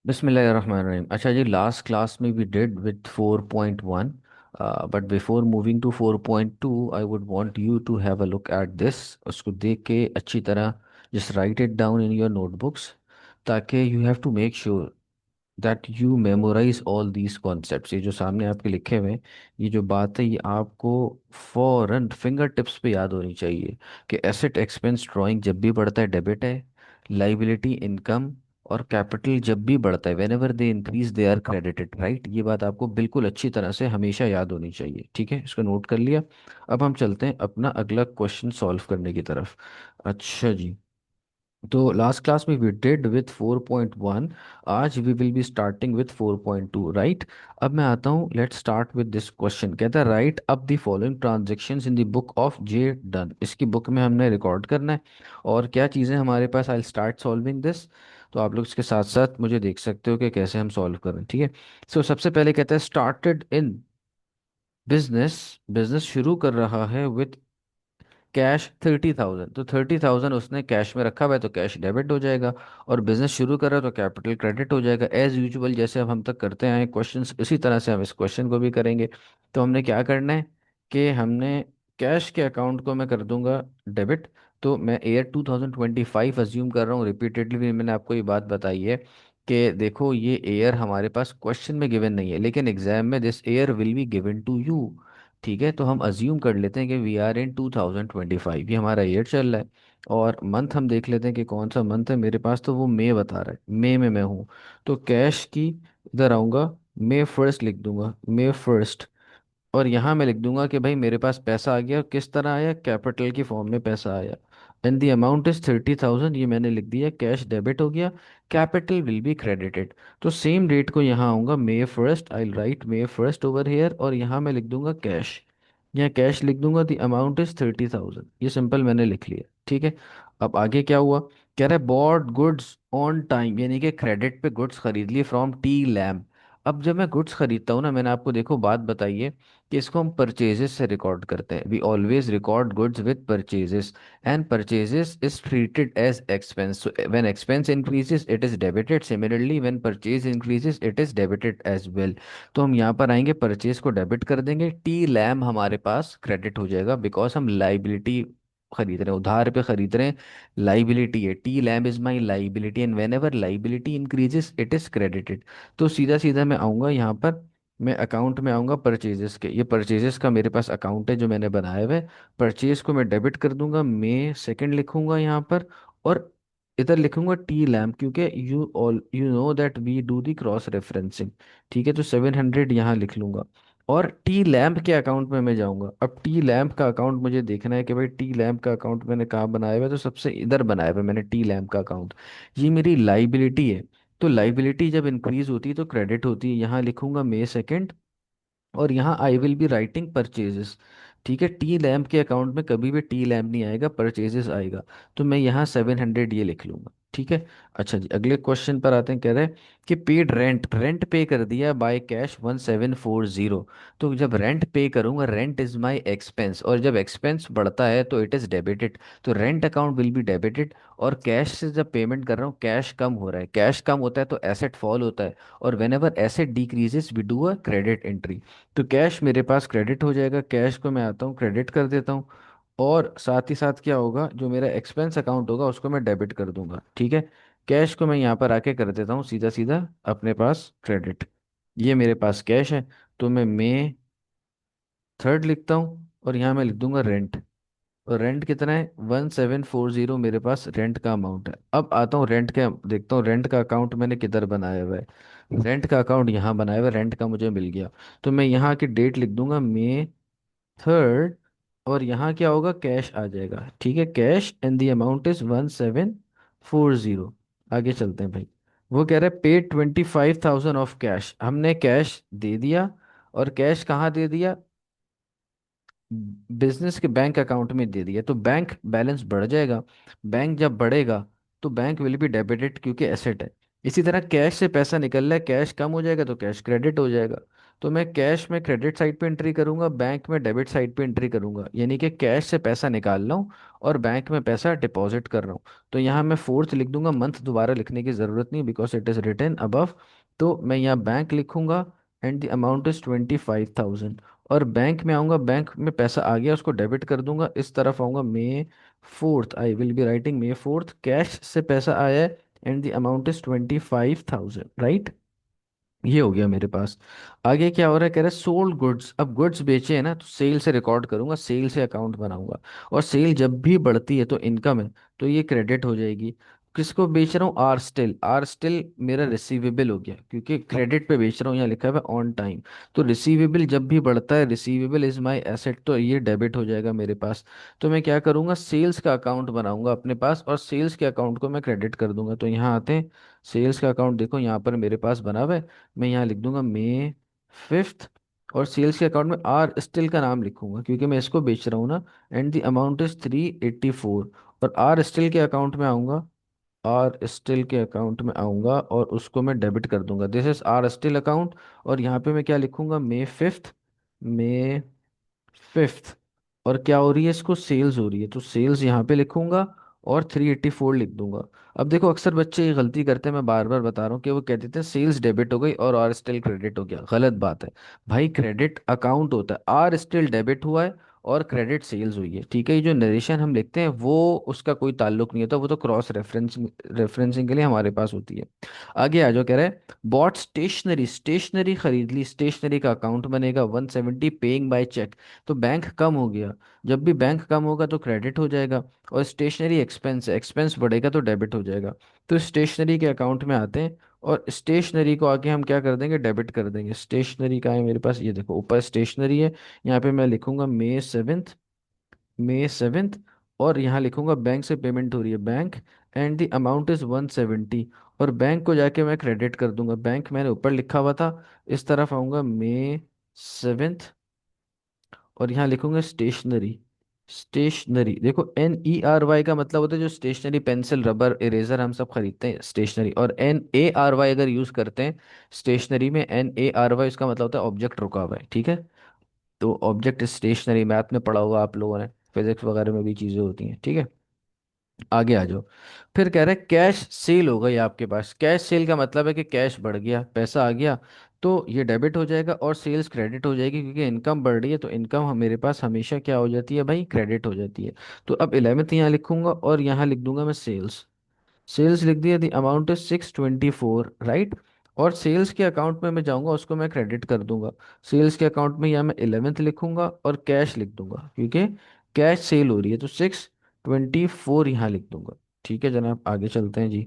बिस्मिल्लाहिर्रहमानिर्रहीम। अच्छा जी, लास्ट क्लास में we did with 4.1, but before moving to 4.2 I would want you to have a look at this. उसको देख के अच्छी तरह just write it down in your notebooks, ताकि you have to make sure that you memorise all these concepts. ये जो सामने आपके लिखे हुए हैं, ये जो बात है, ये आपको फौरन फिंगर टिप्स पे याद होनी चाहिए कि एसेट एक्सपेंस ड्राइंग जब भी बढ़ता है डेबिट है, लाइबिलिटी इनकम और कैपिटल जब भी बढ़ता है whenever they increase they are credited, right. ये बात आपको बिल्कुल अच्छी तरह से हमेशा याद होनी चाहिए, ठीक है। इसको नोट कर लिया। अब हम चलते हैं अपना अगला क्वेश्चन सॉल्व करने की तरफ। अच्छा जी, तो लास्ट क्लास में वी डिड विथ 4.1, आज we will be starting with 4.2, right. अब मैं आता हूँ, let's start with this question. कहता है write up the following transactions in the book of J done. इसकी बुक में हमने रिकॉर्ड करना है और क्या चीज़ें हमारे पास। आई स्टार्ट सॉल्विंग दिस, तो आप लोग इसके साथ साथ मुझे देख सकते हो कि कैसे हम सॉल्व करें, ठीक है। सो सबसे पहले कहता है स्टार्टेड इन बिजनेस, बिजनेस शुरू कर रहा है विथ कैश 30,000। तो 30,000 उसने कैश में रखा हुआ है, तो कैश डेबिट हो जाएगा। और बिजनेस शुरू कर रहा है तो कैपिटल क्रेडिट हो जाएगा। एज यूजुअल, जैसे अब हम तक करते आए क्वेश्चंस, इसी तरह से हम इस क्वेश्चन को भी करेंगे। तो हमने क्या करना है कि हमने कैश के अकाउंट को मैं कर दूंगा डेबिट। तो मैं ईयर 2025 अज्यूम कर रहा हूँ। रिपीटेडली भी मैंने आपको ये बात बताई है कि देखो, ये ईयर हमारे पास क्वेश्चन में गिवन नहीं है, लेकिन एग्जाम में this year will be given to you, ठीक है। तो हम अज्यूम कर लेते हैं कि वी आर इन 2025, ये हमारा ईयर चल रहा है। और मंथ हम देख लेते हैं कि कौन सा मंथ है मेरे पास, तो वो मई बता रहा है, मई में मैं हूँ। तो कैश की इधर आऊँगा, मई फर्स्ट लिख दूंगा, मई फर्स्ट। और यहाँ मैं लिख दूंगा कि भाई मेरे पास पैसा आ गया, किस तरह आया, कैपिटल की फॉर्म में पैसा आया। एंड द अमाउंट इज 30,000, ये मैंने लिख दिया, कैश डेबिट हो गया, कैपिटल विल बी क्रेडिटेड। तो सेम डेट को यहाँ आऊँगा, May first, I write May first over here, और यहाँ मैं लिख दूंगा कैश। यहाँ कैश लिख दूंगा, द अमाउंट इज 30,000, ये सिंपल मैंने लिख लिया, ठीक है। अब आगे क्या हुआ, कह रहा है बॉट गुड्स ऑन टाइम, यानी कि क्रेडिट पे गुड्स खरीद लिए फ्रॉम टी लैम्प। अब जब मैं गुड्स खरीदता हूँ ना, मैंने आपको देखो बात बताई है कि इसको हम परचेजेस से रिकॉर्ड करते हैं। We always record goods with purchases, and purchases is treated as expense. So when expense increases it is debited, similarly when purchase increases it is debited as well. तो हम यहाँ पर आएंगे, परचेज को debit कर देंगे, टी लैम हमारे पास credit हो जाएगा, बिकॉज हम लाइबिलिटी खरीद रहे हैं, उधार पे खरीद रहे हैं, लाइबिलिटी है। T Lamb is my liability, and whenever liability increases it is credited. तो सीधा सीधा मैं आऊँगा यहाँ पर, मैं अकाउंट में आऊँगा परचेजेस के, ये परचेजेस का मेरे पास अकाउंट है जो मैंने बनाया हुआ है। परचेज को मैं डेबिट कर दूंगा, मैं सेकंड लिखूंगा यहाँ पर। और इधर लिखूंगा टी लैम्प, क्योंकि you know that we do the cross referencing, ठीक है। तो 700 यहाँ लिख लूंगा। और टी लैम्प के अकाउंट में मैं जाऊंगा। अब टी लैम्प का अकाउंट मुझे देखना है कि भाई टी लैम्प का अकाउंट मैंने कहाँ बनाया हुआ है, तो सबसे इधर बनाया हुआ है मैंने टी लैम्प का अकाउंट। ये मेरी लाइबिलिटी है। तो लाइबिलिटी जब इंक्रीज होती है तो क्रेडिट होती है, यहाँ लिखूंगा मे सेकंड। और यहाँ आई विल बी राइटिंग परचेजेस, ठीक है। टी लैम्प के अकाउंट में कभी भी टी लैम्प नहीं आएगा, परचेजेस आएगा। तो मैं यहाँ 700 ये लिख लूंगा, ठीक है। अच्छा जी, अगले क्वेश्चन पर आते हैं। कह रहे हैं कि पेड रेंट, रेंट पे कर दिया बाय कैश 1740। तो जब रेंट पे करूंगा, रेंट इज माय एक्सपेंस, और जब एक्सपेंस बढ़ता है तो इट इज डेबिटेड। तो rent account will be debited. और कैश से जब पेमेंट कर रहा हूँ, कैश कम हो रहा है, कैश कम होता है तो एसेट फॉल होता है। और whenever asset decreases we do a credit entry. तो कैश मेरे पास क्रेडिट हो जाएगा, कैश को मैं आता हूँ क्रेडिट कर देता हूँ। और साथ ही साथ क्या होगा, जो मेरा एक्सपेंस अकाउंट होगा उसको मैं डेबिट कर दूंगा, ठीक है। कैश को मैं यहाँ पर आके कर देता हूँ सीधा सीधा अपने पास क्रेडिट। ये मेरे पास कैश है, तो मैं मे थर्ड लिखता हूँ, और यहाँ मैं लिख दूंगा रेंट। और रेंट कितना है, 1740 मेरे पास रेंट का अमाउंट है। अब आता हूँ रेंट के, देखता हूँ रेंट का अकाउंट मैंने किधर बनाया हुआ है। रेंट का अकाउंट यहाँ बनाया हुआ है, रेंट का मुझे मिल गया। तो मैं यहाँ की डेट लिख दूंगा मे थर्ड। और यहाँ क्या होगा, कैश आ जाएगा, ठीक है, cash, and the amount is 1740। आगे चलते हैं भाई। वो कह रहा है पे 25,000 ऑफ कैश, हमने कैश दे दिया। और कैश कहाँ दे दिया, बिजनेस के बैंक अकाउंट में दे दिया, तो बैंक बैलेंस बढ़ जाएगा। बैंक जब बढ़ेगा तो बैंक विल बी डेबिटेड, क्योंकि एसेट है। इसी तरह कैश से पैसा निकल रहा है, कैश कम हो जाएगा तो कैश क्रेडिट हो जाएगा। तो मैं कैश में क्रेडिट साइड पे एंट्री करूंगा, बैंक में डेबिट साइड पे एंट्री करूंगा, यानी कि कैश से पैसा निकाल रहा हूँ और बैंक में पैसा डिपॉजिट कर रहा हूँ। तो यहाँ मैं फोर्थ लिख दूंगा, मंथ दोबारा लिखने की जरूरत नहीं, because it is written above. तो मैं यहाँ बैंक लिखूंगा एंड द अमाउंट इज 25,000। और बैंक में आऊंगा, बैंक में पैसा आ गया, उसको डेबिट कर दूंगा। इस तरफ आऊंगा, May fourth I will be writing May fourth, cash से पैसा आया है and the amount is 25,000, right. ये हो गया मेरे पास। आगे क्या हो रहा है, कह रहा है सोल्ड गुड्स। अब गुड्स बेचे हैं ना, तो सेल से रिकॉर्ड करूंगा, सेल से अकाउंट बनाऊंगा। और सेल जब भी बढ़ती है तो इनकम है, तो ये क्रेडिट हो जाएगी। किसको बेच रहा हूँ, आर स्टिल। आर स्टिल मेरा रिसीवेबल हो गया, क्योंकि क्रेडिट पे बेच रहा हूँ, यहाँ लिखा हुआ है ऑन टाइम। तो रिसीवेबल जब भी बढ़ता है, रिसीवेबल इज माई एसेट, तो ये डेबिट हो जाएगा मेरे पास। तो मैं क्या करूंगा, सेल्स का अकाउंट बनाऊंगा अपने पास, और सेल्स के अकाउंट को मैं क्रेडिट कर दूंगा। तो यहाँ आते हैं, सेल्स का अकाउंट देखो यहाँ पर मेरे पास बना हुआ है। मैं यहाँ लिख दूंगा मे फिफ्थ। और सेल्स के अकाउंट में आर स्टिल का नाम लिखूंगा, क्योंकि मैं इसको बेच रहा हूँ ना। And the amount is 384। और आर स्टिल के अकाउंट में आऊंगा, आर स्टिल के अकाउंट में आऊंगा और उसको मैं डेबिट कर दूंगा, this is R Still account. और यहाँ पे मैं क्या लिखूंगा, मे फिफ्थ, मे फिफ्थ। और क्या हो रही है, इसको सेल्स हो रही है, तो सेल्स यहाँ पे लिखूंगा और 384 लिख दूंगा। अब देखो अक्सर बच्चे ये गलती करते हैं, मैं बार बार बता रहा हूँ, कि वो कह देते हैं सेल्स डेबिट हो गई और आर स्टिल क्रेडिट हो गया। गलत बात है भाई, क्रेडिट अकाउंट होता है, आर स्टिल डेबिट हुआ है और क्रेडिट सेल्स हुई है, ठीक है। ये जो नरेशन हम लिखते हैं वो उसका कोई ताल्लुक नहीं होता, वो तो क्रॉस रेफरेंसिंग के लिए हमारे पास होती है। आगे आ जाओ, कह रहे हैं बॉट स्टेशनरी, स्टेशनरी खरीद ली, स्टेशनरी का अकाउंट बनेगा 170, पेइंग बाय चेक। तो बैंक कम हो गया, जब भी बैंक कम होगा तो क्रेडिट हो जाएगा। और स्टेशनरी एक्सपेंस है, एक्सपेंस बढ़ेगा तो डेबिट हो जाएगा। तो स्टेशनरी के अकाउंट में आते हैं, और स्टेशनरी को आके हम क्या कर देंगे, डेबिट कर देंगे। स्टेशनरी का है मेरे पास, ये देखो ऊपर स्टेशनरी है। यहाँ पे मैं लिखूंगा मे सेवेंथ, मे सेवेंथ। और यहाँ लिखूंगा बैंक से पेमेंट हो रही है, bank and the amount is 170। और बैंक को जाके मैं क्रेडिट कर दूंगा, बैंक मैंने ऊपर लिखा हुआ था। इस तरफ आऊंगा, मे सेवेंथ। और यहाँ लिखूंगा स्टेशनरी, स्टेशनरी देखो NERY का मतलब होता है जो स्टेशनरी, पेंसिल रबर इरेजर हम सब खरीदते हैं स्टेशनरी। और NARY अगर यूज करते हैं स्टेशनरी में, NARY इसका मतलब होता है ऑब्जेक्ट रुका हुआ है, ठीक है। तो ऑब्जेक्ट स्टेशनरी, मैथ में पढ़ा होगा आप लोगों ने, फिजिक्स वगैरह में भी चीजें होती हैं, ठीक है। आगे आ जाओ। फिर कह रहा है कैश सेल हो गई आपके पास। कैश सेल का मतलब है कि कैश बढ़ गया, पैसा आ गया, तो ये डेबिट हो जाएगा और सेल्स क्रेडिट हो जाएगी, क्योंकि इनकम बढ़ रही है, तो इनकम मेरे पास हमेशा क्या हो जाती है भाई, क्रेडिट हो जाती है। तो अब 11th यहाँ लिखूंगा और यहाँ लिख दूंगा मैं सेल्स। सेल्स लिख दिया, दी अमाउंट इज 624, राइट। और सेल्स के अकाउंट में मैं जाऊंगा, उसको मैं क्रेडिट कर दूंगा। सेल्स के अकाउंट में यहाँ मैं 11th लिखूंगा और कैश लिख दूंगा, क्योंकि कैश सेल हो रही है, तो 624 यहाँ लिख दूंगा। ठीक है जनाब, आगे चलते हैं जी।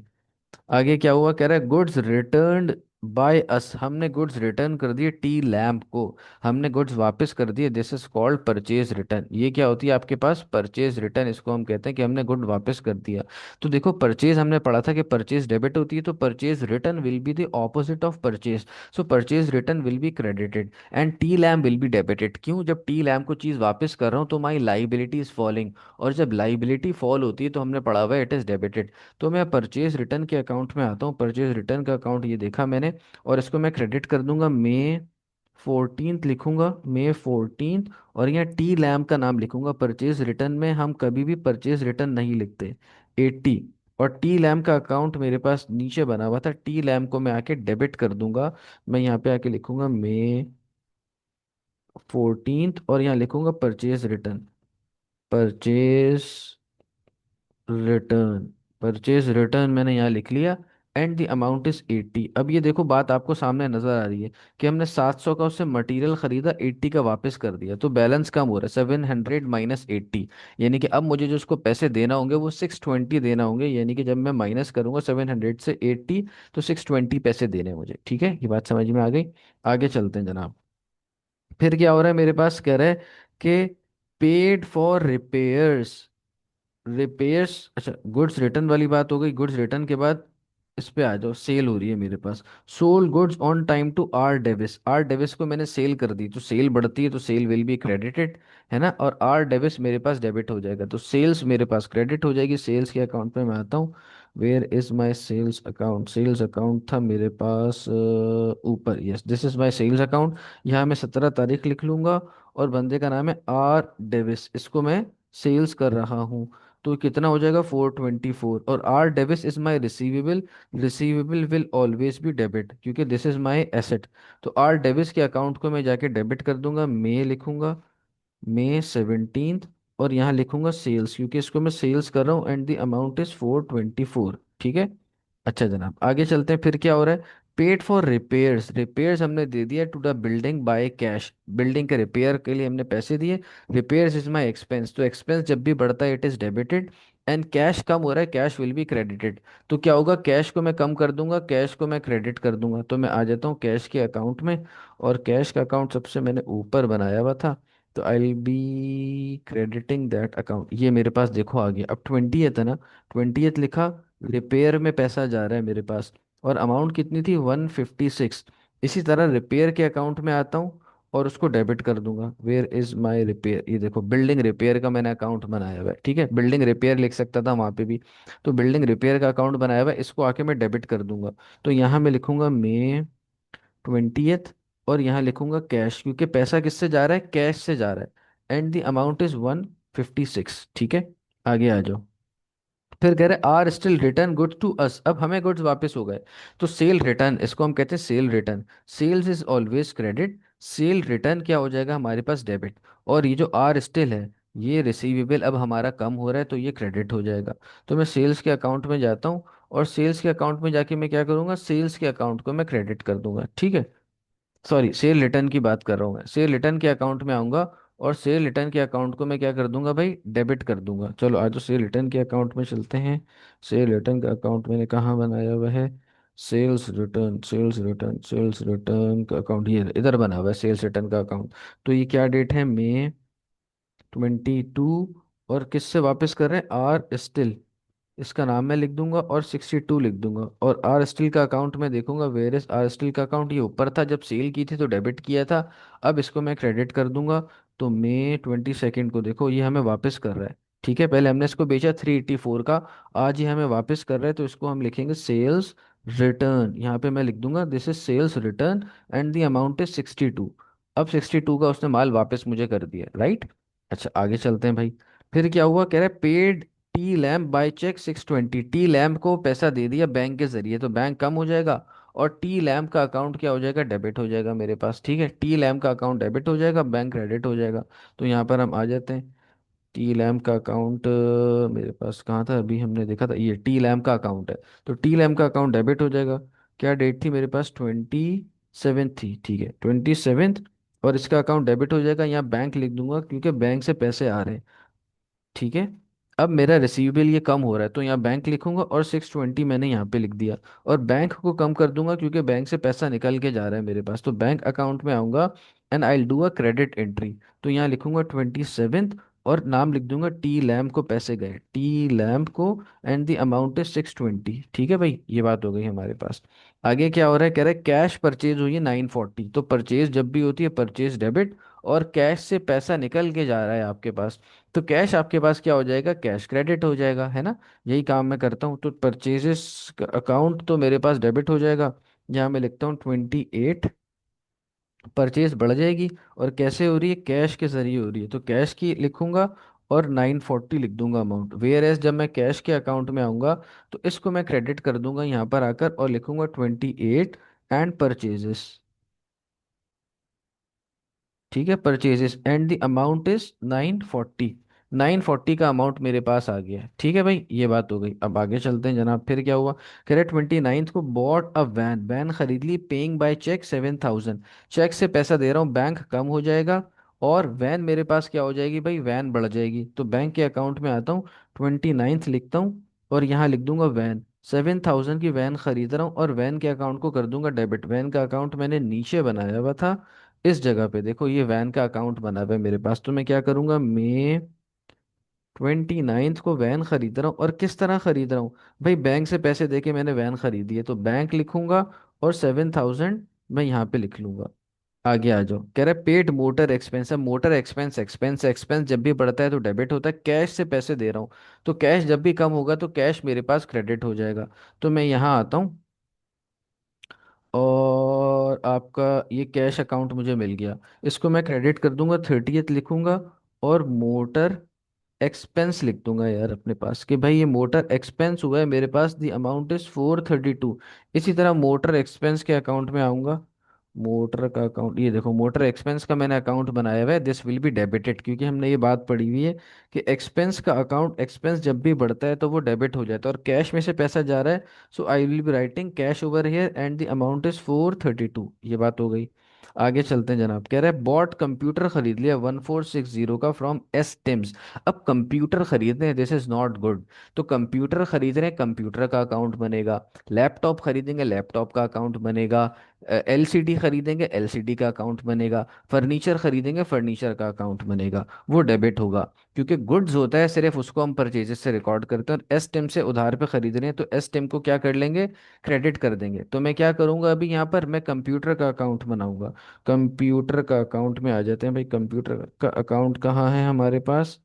आगे क्या हुआ, कह रहा है गुड्स रिटर्न्ड बाय अस। हमने गुड्स रिटर्न कर दिए टी लैम्प को, हमने गुड्स वापस कर दिए, this is called purchase return. ये क्या होती है आपके पास, परचेज रिटर्न, इसको हम कहते हैं कि हमने गुड वापस कर दिया। तो देखो परचेज हमने पढ़ा था कि परचेज डेबिट होती है, तो purchase return will be the opposite of purchase. So purchase return will be credited and T lamp will be debited. क्यों, जब टी लैम्प को चीज वापस कर रहा हूँ तो माई लाइबिलिटी इज फॉलिंग, और जब लाइबिलिटी फॉल होती है तो हमने पढ़ा हुआ है इट इज डेबिटेड। तो मैं परचेज रिटर्न के अकाउंट में आता हूँ, परचेज रिटर्न का अकाउंट ये देखा मैंने, और इसको मैं क्रेडिट कर दूंगा, मे 14th लिखूंगा, मे 14th। और यहाँ टी लैम्प का नाम लिखूंगा, परचेज रिटर्न में हम कभी भी परचेज रिटर्न नहीं लिखते, 80। और टी लैम्प का अकाउंट मेरे पास नीचे बना हुआ था, टी लैम्प को मैं आके डेबिट कर दूंगा। मैं यहाँ पे आके लिखूंगा मे 14th, और यहाँ लिखूंगा purchase return, purchase return, purchase return मैंने यहाँ लिख लिया। And the amount is 80। अब ये देखो बात आपको सामने नजर आ रही है कि हमने 700 का उससे मटेरियल खरीदा, 80 का वापस कर दिया, तो बैलेंस कम हो रहा है, 700 माइनस 80। यानी कि अब मुझे जो उसको पैसे देना होंगे वो 620 देना होंगे, यानी कि जब मैं माइनस करूंगा 700 से 80, तो 620 पैसे देने हैं मुझे, ठीक है। ये बात समझ में आ गई। आगे चलते हैं जनाब। फिर क्या हो रहा है मेरे पास, कह रहा है कि पेड फॉर रिपेयर्स, रिपेयर्स, अच्छा गुड्स रिटर्न वाली बात हो गई। गुड्स रिटर्न के बाद इस पे आ जाओ, सेल हो रही है मेरे पास। Sold goods on time to R Davis, R Davis को मैंने सेल कर दी, तो सेल बढ़ती है तो सेल विल बी क्रेडिटेड, है ना। और आर डेविस मेरे पास डेबिट हो जाएगा, तो सेल्स मेरे पास क्रेडिट हो जाएगी। सेल्स के अकाउंट में मैं आता हूँ, where is my sales account? Sales account था मेरे पास ऊपर, yes this is my sales account. यहाँ मैं 17 तारीख लिख लूंगा, और बंदे का नाम है आर डेविस, इसको मैं सेल्स कर रहा हूँ। तो कितना हो जाएगा? 424। और R Davis is my receivable, receivable will always be debit क्योंकि दिस इज माई एसेट। तो आर डेविस के अकाउंट को मैं जाके डेबिट कर दूंगा, मे लिखूंगा, मे 17th। और यहाँ लिखूंगा सेल्स क्योंकि इसको मैं सेल्स कर रहा हूँ, एंड द अमाउंट इज 424। ठीक है। अच्छा जनाब, आगे चलते हैं। फिर क्या हो रहा है? पेड फॉर रिपेयर्स, रिपेयर्स हमने दे दिया to the building by cash, building के रिपेयर के लिए हमने पैसे दिए। रिपेयर्स इज माय एक्सपेंस, तो एक्सपेंस जब भी बढ़ता है it is debited, and cash कम हो रहा है, कैश विल बी क्रेडिटेड। तो क्या होगा? कैश को मैं कम कर दूंगा, कैश को मैं क्रेडिट कर दूंगा। तो मैं आ जाता हूँ कैश के अकाउंट में, और कैश का अकाउंट सबसे मैंने ऊपर बनाया हुआ था, तो आई will B crediting that account. ये मेरे पास देखो आ गया। अब 20th है ना, 20th लिखा, रिपेयर में पैसा जा रहा है मेरे पास, और अमाउंट कितनी थी? 156। इसी तरह रिपेयर के अकाउंट में आता हूँ, और उसको डेबिट कर दूंगा। Where is my repair? ये देखो बिल्डिंग रिपेयर का मैंने अकाउंट बनाया हुआ है, ठीक है, बिल्डिंग रिपेयर लिख सकता था वहां पे भी। तो बिल्डिंग रिपेयर का अकाउंट बनाया हुआ है, इसको आके मैं डेबिट कर दूंगा। तो यहाँ मैं लिखूंगा मे 20th, और यहाँ लिखूंगा कैश क्योंकि पैसा किससे जा रहा है? कैश से जा रहा है, एंड द अमाउंट इज 156। ठीक है, आगे आ जाओ। फिर कह रहे R Still return goods to us, अब हमें गुड्स वापस हो गए। तो सेल रिटर्न, इसको हम कहते हैं sale return. Sales is always credit, sale return क्या हो जाएगा हमारे पास? डेबिट। और ये जो आर स्टिल है, ये रिसीवेबल अब हमारा कम हो रहा है, तो ये क्रेडिट हो जाएगा। तो मैं सेल्स के अकाउंट में जाता हूँ, और सेल्स के अकाउंट में जाके मैं क्या करूंगा? सेल्स के अकाउंट को मैं क्रेडिट कर दूंगा। ठीक है, सॉरी सेल रिटर्न की बात कर रहा हूँ मैं। सेल रिटर्न के अकाउंट में आऊंगा, और सेल रिटर्न के अकाउंट को मैं क्या कर दूंगा भाई? डेबिट कर दूंगा। चलो आज तो सेल रिटर्न के अकाउंट में चलते हैं। सेल रिटर्न का अकाउंट मैंने कहाँ बनाया हुआ है? Sales return, sales return, sales return का अकाउंट ये इधर बना हुआ है, सेल्स रिटर्न का अकाउंट। तो ये क्या डेट है? मे 22। और किससे वापस कर रहे हैं? आर स्टिल, इसका नाम मैं लिख दूंगा, और 62 लिख दूंगा। और आर स्टील का अकाउंट में देखूंगा, वेयर इज आर स्टील का अकाउंट? ये ऊपर था जब सेल की थी तो डेबिट किया था, अब इसको मैं क्रेडिट कर दूंगा। तो मे 22 को देखो, ये हमें वापस कर रहा है। ठीक है, पहले हमने इसको बेचा 384 का, आज ये हमें वापस कर रहा है, तो इसको हम लिखेंगे सेल्स रिटर्न। यहाँ पे मैं लिख दूंगा this is sales return, and the amount is 62। अब 62 का उसने माल वापस मुझे कर दिया, राइट। अच्छा आगे चलते हैं भाई। फिर क्या हुआ? कह रहा है paid T Lamp by cheque 620, T Lamp को पैसा दे दिया बैंक के जरिए, तो बैंक कम हो जाएगा, और टी लैम्प का अकाउंट क्या हो जाएगा? डेबिट हो जाएगा मेरे पास। ठीक है, टी लैम्प का अकाउंट डेबिट हो जाएगा, बैंक क्रेडिट हो जाएगा। तो यहाँ पर हम आ जाते हैं। टी लैम्प का अकाउंट मेरे पास कहाँ था? अभी हमने देखा था, ये टी लैम्प का अकाउंट है। तो टी लैम्प का अकाउंट डेबिट हो जाएगा। क्या डेट थी मेरे पास? 27 थी, ठीक है 27th। और इसका अकाउंट डेबिट हो जाएगा, यहाँ बैंक लिख दूंगा क्योंकि बैंक से पैसे आ रहे हैं। ठीक है, अब मेरा रिसीवेबल ये कम हो रहा है, तो यहाँ बैंक लिखूंगा, और 620 मैंने यहाँ पे लिख दिया। और बैंक को कम कर दूंगा क्योंकि बैंक से पैसा निकल के जा रहा है मेरे पास, तो बैंक अकाउंट में आऊंगा, and I will do a credit entry. तो यहाँ लिखूंगा 27th, और नाम लिख दूंगा टी लैम्प को पैसे गए, टी लैम्प को, एंड द अमाउंट इज 620। ठीक है भाई, ये बात हो गई हमारे पास। आगे क्या हो रहा है? कह रहा है कैश परचेज हुई है 940, तो परचेज जब भी होती है परचेज डेबिट, और कैश से पैसा निकल के जा रहा है आपके पास, तो कैश आपके पास क्या हो जाएगा? कैश क्रेडिट हो जाएगा, है ना। यही काम मैं करता हूँ। तो परचेजेस अकाउंट तो मेरे पास डेबिट हो जाएगा, यहाँ मैं लिखता हूँ 28। परचेज बढ़ जाएगी, और कैसे हो रही है? कैश के जरिए हो रही है, तो कैश की लिखूंगा, और 940 लिख दूंगा अमाउंट। वेयर एज जब मैं कैश के अकाउंट में आऊंगा, तो इसको मैं क्रेडिट कर दूंगा यहाँ पर आकर, और लिखूंगा 28 एंड परचेजेस। ठीक है, purchases and the amount is 940। 940 का अमाउंट मेरे पास आ गया। ठीक है भाई, ये बात हो गई। अब आगे चलते हैं जनाब। फिर क्या हुआ? कह रहे 29th को बॉट अ वैन, वैन खरीद ली, पेइंग बाय चेक 7000, चेक से पैसा दे रहा हूँ, बैंक कम हो जाएगा, और वैन मेरे पास क्या हो जाएगी भाई? वैन बढ़ जाएगी। तो बैंक के अकाउंट में आता हूँ, 29th लिखता हूँ, और यहाँ लिख दूंगा वैन, 7000 की वैन खरीद रहा हूँ, और वैन के अकाउंट को कर दूंगा डेबिट। वैन का अकाउंट मैंने नीचे बनाया हुआ था, इस जगह पे देखो, ये वैन का अकाउंट बना हुआ है मेरे पास। तो मैं क्या करूंगा? मे 29th को वैन खरीद रहा हूँ, और किस तरह खरीद रहा हूँ भाई? बैंक से पैसे देके मैंने वैन खरीदी है, तो बैंक लिखूंगा, और 7000 मैं यहाँ पे लिख लूंगा। आगे आ जाओ। कह रहा है पेड मोटर एक्सपेंस है। मोटर एक्सपेंस एक्सपेंस एक्सपेंस जब भी बढ़ता है तो डेबिट होता है। कैश से पैसे दे रहा हूँ, तो कैश जब भी कम होगा तो कैश मेरे पास क्रेडिट हो जाएगा। तो मैं यहाँ आता हूँ और आपका ये कैश अकाउंट मुझे मिल गया। इसको मैं क्रेडिट कर दूंगा, 30th लिखूंगा। और मोटर एक्सपेंस लिख दूंगा यार अपने पास कि भाई ये मोटर एक्सपेंस हुआ है मेरे पास, द अमाउंट इज 432। इसी तरह मोटर एक्सपेंस के अकाउंट में आऊंगा। मोटर का अकाउंट, ये देखो मोटर एक्सपेंस का मैंने अकाउंट बनाया हुआ है, दिस विल बी डेबिटेड, क्योंकि हमने ये बात पढ़ी हुई है कि एक्सपेंस का अकाउंट, एक्सपेंस जब भी बढ़ता है तो वो डेबिट हो जाता है, और कैश में से पैसा जा रहा है। So I will be writing cash over here and the amount is 432। ये बात हो गई। आगे चलते हैं जनाब। कह रहा है बॉट कंप्यूटर खरीद लिया 1460 का फ्रॉम एस टिम्स। अब कंप्यूटर खरीद रहे हैं, दिस इज नॉट गुड। तो कंप्यूटर खरीद रहे हैं, कंप्यूटर का अकाउंट बनेगा। लैपटॉप खरीदेंगे, लैपटॉप का अकाउंट बनेगा। एलसीडी खरीदेंगे, एलसीडी का अकाउंट बनेगा। फर्नीचर खरीदेंगे, फर्नीचर का अकाउंट बनेगा। वो डेबिट होगा, क्योंकि गुड्स होता है सिर्फ उसको हम परचेजेस से रिकॉर्ड करते हैं, और एस टिम से उधार पे खरीद रहे हैं तो एस टिम को क्या कर लेंगे, क्रेडिट कर देंगे। तो मैं क्या करूंगा, अभी यहाँ पर मैं कंप्यूटर का अकाउंट बनाऊंगा। कंप्यूटर का अकाउंट में आ जाते हैं भाई। कंप्यूटर का अकाउंट कहाँ है हमारे पास,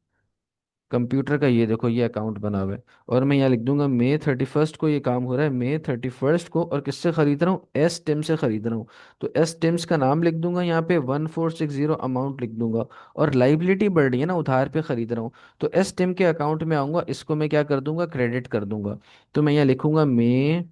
कंप्यूटर का, ये देखो ये अकाउंट बना हुआ है। और मैं यहाँ लिख दूंगा May 31 को ये काम हो रहा है, May 31 को। और किससे खरीद रहा हूँ, एस टिम से खरीद रहा हूँ। तो एस टिम्स का नाम लिख दूंगा यहाँ पे, 1460 अमाउंट लिख दूंगा। और लाइबिलिटी बढ़ रही है ना, उधार पे खरीद रहा हूँ। तो एस टिम के अकाउंट में आऊंगा, इसको मैं क्या कर दूंगा, क्रेडिट कर दूंगा। तो मैं यहाँ लिखूंगा May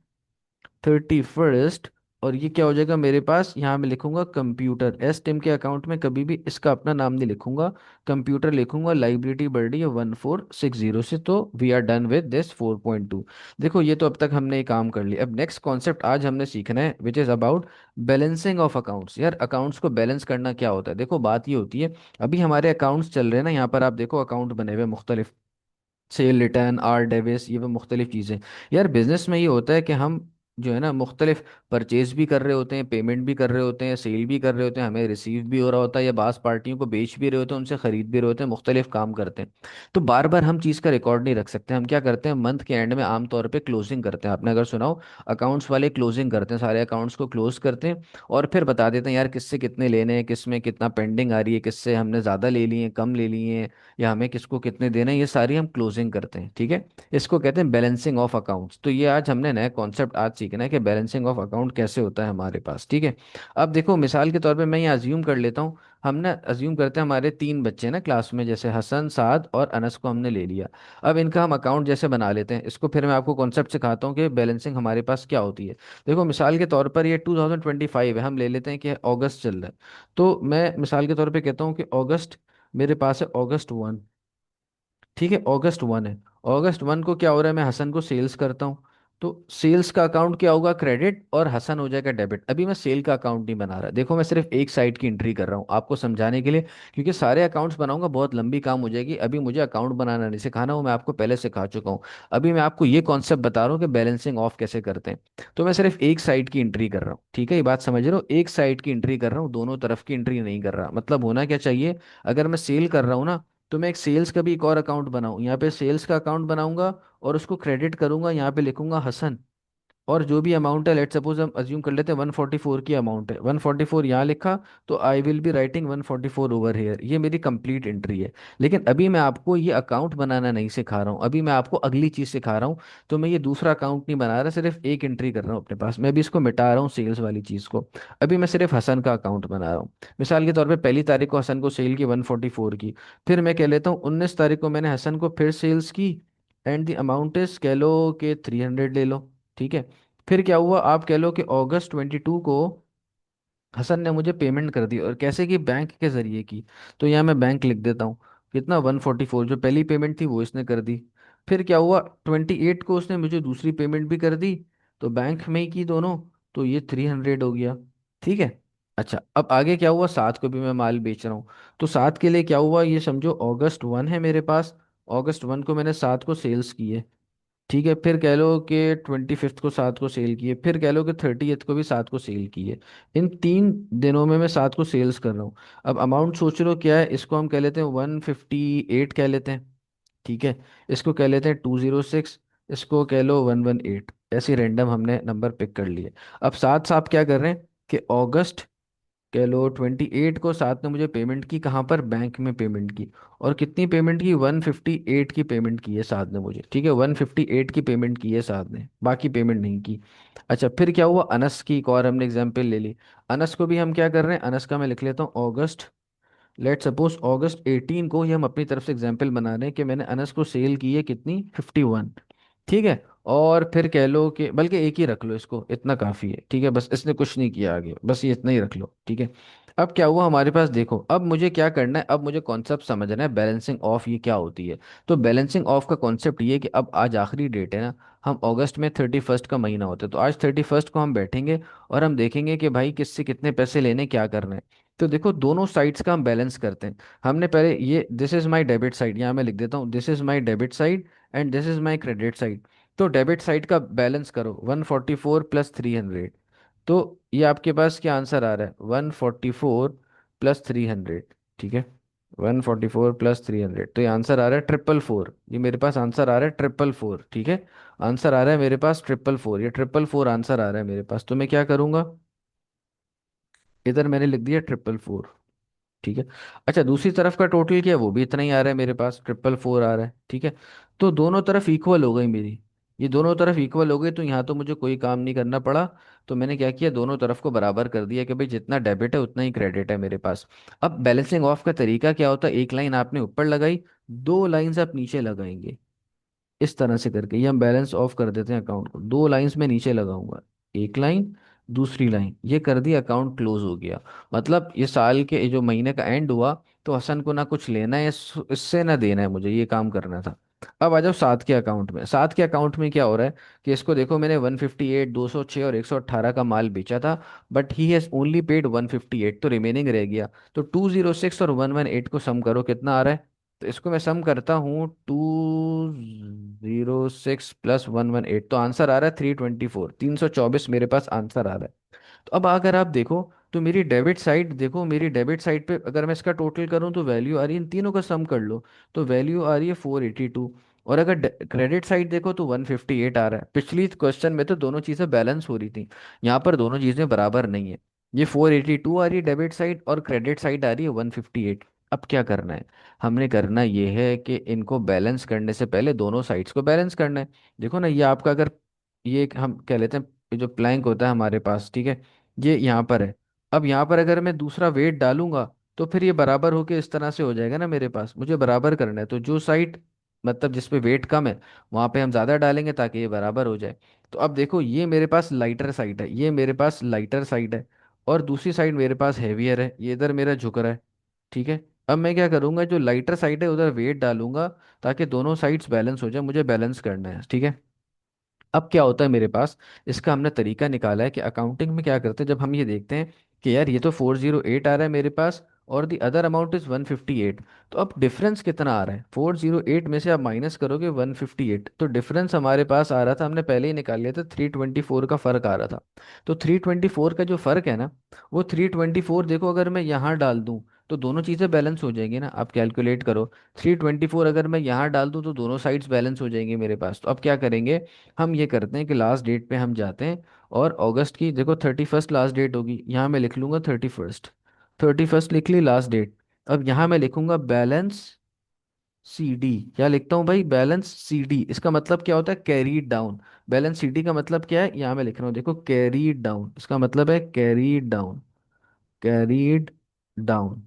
31। और ये क्या हो जाएगा मेरे पास, यहाँ मैं लिखूंगा कंप्यूटर। एस टिम के अकाउंट में कभी भी इसका अपना नाम नहीं लिखूंगा, कंप्यूटर लिखूंगा। लाइबिलिटी बढ़ रही है 1460 से। तो we are done with this 4.2। देखो ये तो अब तक हमने ये काम कर लिया। अब नेक्स्ट कॉन्सेप्ट आज हमने सीखना है, which is about balancing of accounts. यार अकाउंट्स को बैलेंस करना क्या होता है, देखो बात ये होती है। अभी हमारे अकाउंट्स चल रहे हैं ना, यहाँ पर आप देखो अकाउंट बने हुए मुख्तलिफ, सेल रिटर्न, आर डेबिस, ये वो मुख्तलिफ चीज़ें। यार बिजनेस में ये होता है कि हम जो है ना मुख्तलिफ परचेज भी कर रहे होते हैं, पेमेंट भी कर रहे होते हैं, सेल भी कर रहे होते हैं, हमें रिसीव भी हो रहा होता है, या बास पार्टियों को बेच भी रहे होते हैं, उनसे खरीद भी रहे होते हैं, मुख्तलिफ काम करते हैं। तो बार बार हम चीज़ का रिकॉर्ड नहीं रख सकते। हम क्या करते हैं, मंथ के एंड में आमतौर पर क्लोजिंग करते हैं। आपने अगर सुनाओ, अकाउंट्स वाले क्लोजिंग करते हैं, सारे अकाउंट्स को क्लोज करते हैं। और फिर बता देते हैं यार किससे कितने लेने हैं, किस में कितना पेंडिंग आ रही है, किससे हमने ज़्यादा ले लिए हैं, कम ले लिए हैं, या हमें किसको कितने देना है, ये सारी हम क्लोजिंग करते हैं। ठीक है, इसको कहते हैं बैलेंसिंग ऑफ अकाउंट्स। तो ये आज हमने नया कॉन्सेप्ट आज सीखना है कि बैलेंसिंग ऑफ अकाउंट कैसे होता है हमारे पास। ठीक है, अब देखो मिसाल के तौर पे मैं ये अज्यूम कर लेता हूँ, हमने अज्यूम करते हैं हमारे 3 बच्चे हैं ना क्लास में, जैसे हसन, साद और अनस को हमने ले लिया। अब इनका हम अकाउंट जैसे बना लेते हैं, इसको फिर मैं आपको कॉन्सेप्ट सिखाता हूँ कि बैलेंसिंग हमारे पास क्या होती है। देखो मिसाल के तौर पर ये 2025 है, हम ले लेते हैं कि अगस्त चल रहा है। तो मैं मिसाल के तौर पर कहता हूँ कि अगस्त, मेरे पास है August 1। ठीक है, August 1 है। August 1 को क्या हो रहा है, मैं हसन को सेल्स करता हूँ। तो सेल्स का अकाउंट क्या होगा, क्रेडिट, और हसन हो जाएगा डेबिट। अभी मैं सेल का अकाउंट नहीं बना रहा, देखो मैं सिर्फ एक साइड की एंट्री कर रहा हूँ आपको समझाने के लिए, क्योंकि सारे अकाउंट्स बनाऊंगा बहुत लंबी काम हो जाएगी। अभी मुझे अकाउंट बनाना नहीं सिखाना, वो मैं आपको पहले सिखा चुका हूँ। अभी मैं आपको ये कॉन्सेप्ट बता रहा हूँ कि बैलेंसिंग ऑफ कैसे करते हैं। तो मैं सिर्फ एक साइड की एंट्री कर रहा हूँ, ठीक है, ये बात समझ रहे हो, एक साइड की एंट्री कर रहा हूँ, दोनों तरफ की एंट्री नहीं कर रहा। मतलब होना क्या चाहिए, अगर मैं सेल कर रहा हूँ ना, तो मैं एक सेल्स का भी एक और अकाउंट बनाऊं, यहाँ पे सेल्स का अकाउंट बनाऊंगा और उसको क्रेडिट करूंगा, यहाँ पे लिखूंगा हसन। और जो भी अमाउंट है, लेट सपोज हम अज्यूम कर लेते हैं 144 की अमाउंट है, 144 यहाँ लिखा, तो आई will be writing 144 over here. ये मेरी कंप्लीट एंट्री है। लेकिन अभी मैं आपको ये अकाउंट बनाना नहीं सिखा रहा हूँ, अभी मैं आपको अगली चीज़ सिखा रहा हूँ। तो मैं ये दूसरा अकाउंट नहीं बना रहा, सिर्फ एक एंट्री कर रहा हूँ अपने पास, मैं अभी इसको मिटा रहा हूँ सेल्स वाली चीज़ को। अभी मैं सिर्फ हसन का अकाउंट बना रहा हूँ। मिसाल के तौर पर 1 तारीख को हसन को सेल की 144 की, फिर मैं कह लेता हूँ 19 तारीख को मैंने हसन को फिर सेल्स की, एंड द अमाउंट इज कह लो कि 300 ले लो। ठीक है, फिर क्या हुआ, आप कह लो कि August 22 को हसन ने मुझे पेमेंट कर दी, और कैसे की, बैंक के जरिए की। तो यहाँ मैं बैंक लिख देता हूँ। कितना, 144, जो पहली पेमेंट थी वो इसने कर दी। फिर क्या हुआ, 28 को उसने मुझे दूसरी पेमेंट भी कर दी, तो बैंक में ही की दोनों, तो ये 300 हो गया। ठीक है, अच्छा अब आगे क्या हुआ, 7 को भी मैं माल बेच रहा हूँ। तो 7 के लिए क्या हुआ, ये समझो August 1 है मेरे पास, August 1 को मैंने 7 को सेल्स किए। ठीक है, फिर कह लो कि 25th को 7 को सेल किए, फिर कह लो कि 30th को भी 7 को सेल किए। इन 3 दिनों में मैं 7 को सेल्स कर रहा हूँ। अब अमाउंट सोच रहे हो क्या है, इसको हम कह लेते हैं 158 कह लेते हैं। ठीक है, इसको कह लेते हैं 206, इसको कह लो 118, ऐसे रैंडम हमने नंबर पिक कर लिए। अब साथ साथ क्या कर रहे हैं कि अगस्त कह लो 28 को साथ ने मुझे पेमेंट की, कहाँ पर, बैंक में पेमेंट की। और कितनी पेमेंट की, 158 की पेमेंट की है साथ ने मुझे, ठीक है, 158 की पेमेंट की है साथ ने, बाकी पेमेंट नहीं की। अच्छा फिर क्या हुआ, अनस की एक और हमने एग्जाम्पल ले ली। अनस को भी हम क्या कर रहे हैं, अनस का मैं लिख लेता हूँ अगस्त। लेट सपोज अगस्त 18 को ही हम अपनी तरफ से एग्जाम्पल बना रहे हैं कि मैंने अनस को सेल की है कितनी, 51। ठीक है। और फिर कह लो कि, बल्कि एक ही रख लो इसको, इतना काफ़ी है, ठीक है, बस इसने कुछ नहीं किया आगे, बस ये इतना ही रख लो, ठीक है। अब क्या हुआ हमारे पास, देखो अब मुझे क्या करना है, अब मुझे कॉन्सेप्ट समझना है बैलेंसिंग ऑफ ये क्या होती है। तो बैलेंसिंग ऑफ का कॉन्सेप्ट ये है कि अब आज आखिरी डेट है ना, हम अगस्त में 31 का महीना होता है, तो आज 31 को हम बैठेंगे और हम देखेंगे कि भाई किससे कितने पैसे लेने, क्या करना है। तो देखो दोनों साइड्स का हम बैलेंस करते हैं। हमने पहले ये, this is my debit side, यहाँ मैं लिख देता हूँ, this is my debit side and this is my credit side. तो डेबिट साइड का बैलेंस करो, 144 + 300। तो ये आपके पास क्या आंसर आ रहा है, 144 + 300, ठीक है। 144 + 300, तो ये आंसर आ रहा है 444, ये मेरे पास आंसर आ रहा है 444, ठीक है। आंसर आ रहा है मेरे पास 444, ये 444 आंसर आ रहा है मेरे पास, तो मैं क्या करूंगा, इधर मैंने लिख दिया 444, ठीक है। अच्छा दूसरी तरफ का टोटल क्या है, वो भी इतना ही आ रहा है मेरे पास, 444 आ रहा है, ठीक है। तो दोनों तरफ इक्वल हो गई मेरी, ये दोनों तरफ इक्वल हो गई, तो यहाँ तो मुझे कोई काम नहीं करना पड़ा। तो मैंने क्या किया, दोनों तरफ को बराबर कर दिया कि भाई जितना डेबिट है उतना ही क्रेडिट है मेरे पास। अब बैलेंसिंग ऑफ का तरीका क्या होता है, एक लाइन आपने ऊपर लगाई, दो लाइंस आप नीचे लगाएंगे, इस तरह से करके ये हम बैलेंस ऑफ कर देते हैं अकाउंट को, दो लाइंस में नीचे लगाऊंगा, एक लाइन, दूसरी लाइन, ये कर दिया, अकाउंट क्लोज हो गया। मतलब ये साल के, ये जो महीने का एंड हुआ, तो हसन को ना कुछ लेना है इससे ना देना है, मुझे ये काम करना था। अब आ जाओ सात के अकाउंट में, सात के अकाउंट में क्या हो रहा है कि इसको देखो, मैंने 158, 206 और 118 का माल बेचा था, but he has only paid 158, तो रिमेनिंग रह गया। तो 206 और 118 को सम करो, कितना आ रहा है। तो इसको मैं सम करता हूँ, 206 + 118, तो आंसर आ रहा है 324, 324 मेरे पास आंसर आ रहा है। तो अब अगर आप देखो, तो मेरी डेबिट साइड देखो, मेरी डेबिट साइड पे अगर मैं इसका टोटल करूँ तो वैल्यू आ रही है, इन तीनों का सम कर लो, तो वैल्यू आ रही है 482। और अगर क्रेडिट साइड देखो तो 158 आ रहा है। पिछली क्वेश्चन में तो दोनों चीज़ें बैलेंस हो रही थी, यहाँ पर दोनों चीज़ें बराबर नहीं है। ये 482 आ रही है डेबिट साइड और क्रेडिट साइड आ रही है 158। अब क्या करना है, हमने करना ये है कि इनको बैलेंस करने से पहले दोनों साइड्स को बैलेंस करना है। देखो ना, ये आपका अगर, ये एक हम कह लेते हैं, ये जो प्लैंक होता है हमारे पास, ठीक है, ये यहाँ पर है। अब यहाँ पर अगर मैं दूसरा वेट डालूंगा, तो फिर ये बराबर होके इस तरह से हो जाएगा ना मेरे पास, मुझे बराबर करना है, तो जो साइड, मतलब जिसपे वेट कम है, वहां पे हम ज्यादा डालेंगे ताकि ये बराबर हो जाए। तो अब देखो, ये मेरे पास लाइटर साइड है, ये मेरे पास लाइटर साइड है, और दूसरी साइड मेरे पास हैवियर है, ये इधर मेरा झुक रहा है, ठीक है। अब मैं क्या करूंगा, जो लाइटर साइड है उधर वेट डालूंगा, ताकि दोनों साइड्स बैलेंस हो जाए, मुझे बैलेंस करना है, ठीक है। अब क्या होता है मेरे पास, इसका हमने तरीका निकाला है कि अकाउंटिंग में क्या करते हैं, जब हम ये देखते हैं कि यार ये तो 408 आ रहा है मेरे पास, और द अदर अमाउंट इज 158, तो अब डिफरेंस कितना आ रहा है, 408 में से आप माइनस करोगे 158, तो डिफरेंस हमारे पास आ रहा था, हमने पहले ही निकाल लिया था, 324 का फर्क आ रहा था। तो 324 का जो फर्क है ना, वो 324 देखो, अगर मैं यहाँ डाल दूं तो दोनों चीज़ें बैलेंस हो जाएंगी ना, आप कैलकुलेट करो। 324 अगर मैं यहाँ डाल दूं तो दोनों साइड्स बैलेंस हो जाएंगी मेरे पास। तो अब क्या करेंगे, हम ये करते हैं कि लास्ट डेट पे हम जाते हैं, और अगस्त की देखो 31 लास्ट डेट होगी, यहाँ मैं लिख लूंगा 31, 31 लिख ली लास्ट डेट। अब यहाँ मैं लिखूंगा बैलेंस सी डी, क्या लिखता हूँ भाई, बैलेंस सी डी, इसका मतलब क्या होता है, carried down. Balance C D का मतलब क्या है, यहाँ मैं लिख रहा हूँ, देखो कैरीड डाउन, इसका मतलब है कैरीड डाउन, कैरीड डाउन।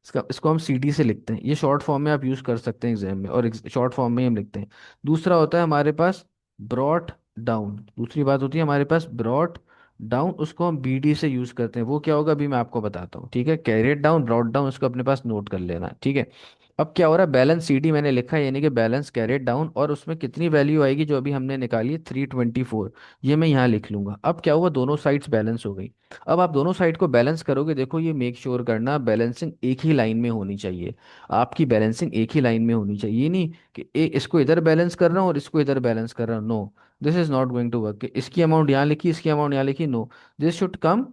इसका, इसको हम सीडी से लिखते हैं, ये शॉर्ट फॉर्म में आप यूज कर सकते हैं एग्जाम में, और शॉर्ट फॉर्म में ही हम लिखते हैं। दूसरा होता है हमारे पास ब्रॉट डाउन, दूसरी बात होती है हमारे पास ब्रॉट डाउन, उसको हम बीडी से यूज करते हैं, वो क्या होगा अभी मैं आपको बताता हूँ, ठीक है। कैरिड डाउन, ब्रॉट डाउन, इसको अपने पास नोट कर लेना, ठीक है। अब क्या हो रहा है, बैलेंस सीडी मैंने लिखा है, यानी कि बैलेंस कैरिड डाउन, और उसमें कितनी वैल्यू आएगी जो अभी हमने निकाली है, 324, ये मैं यहाँ लिख लूंगा। अब क्या हुआ, दोनों साइड्स बैलेंस हो गई। अब आप दोनों साइड को बैलेंस करोगे, देखो ये मेक श्योर करना बैलेंसिंग एक ही लाइन में होनी चाहिए, आपकी बैलेंसिंग एक ही लाइन में होनी चाहिए, ये नहीं कि इसको इधर बैलेंस कर रहा हूँ और इसको इधर बैलेंस कर रहा हूँ, no, this is not going to work, इसकी अमाउंट यहाँ लिखी, इसकी अमाउंट यहाँ लिखी, no, this should come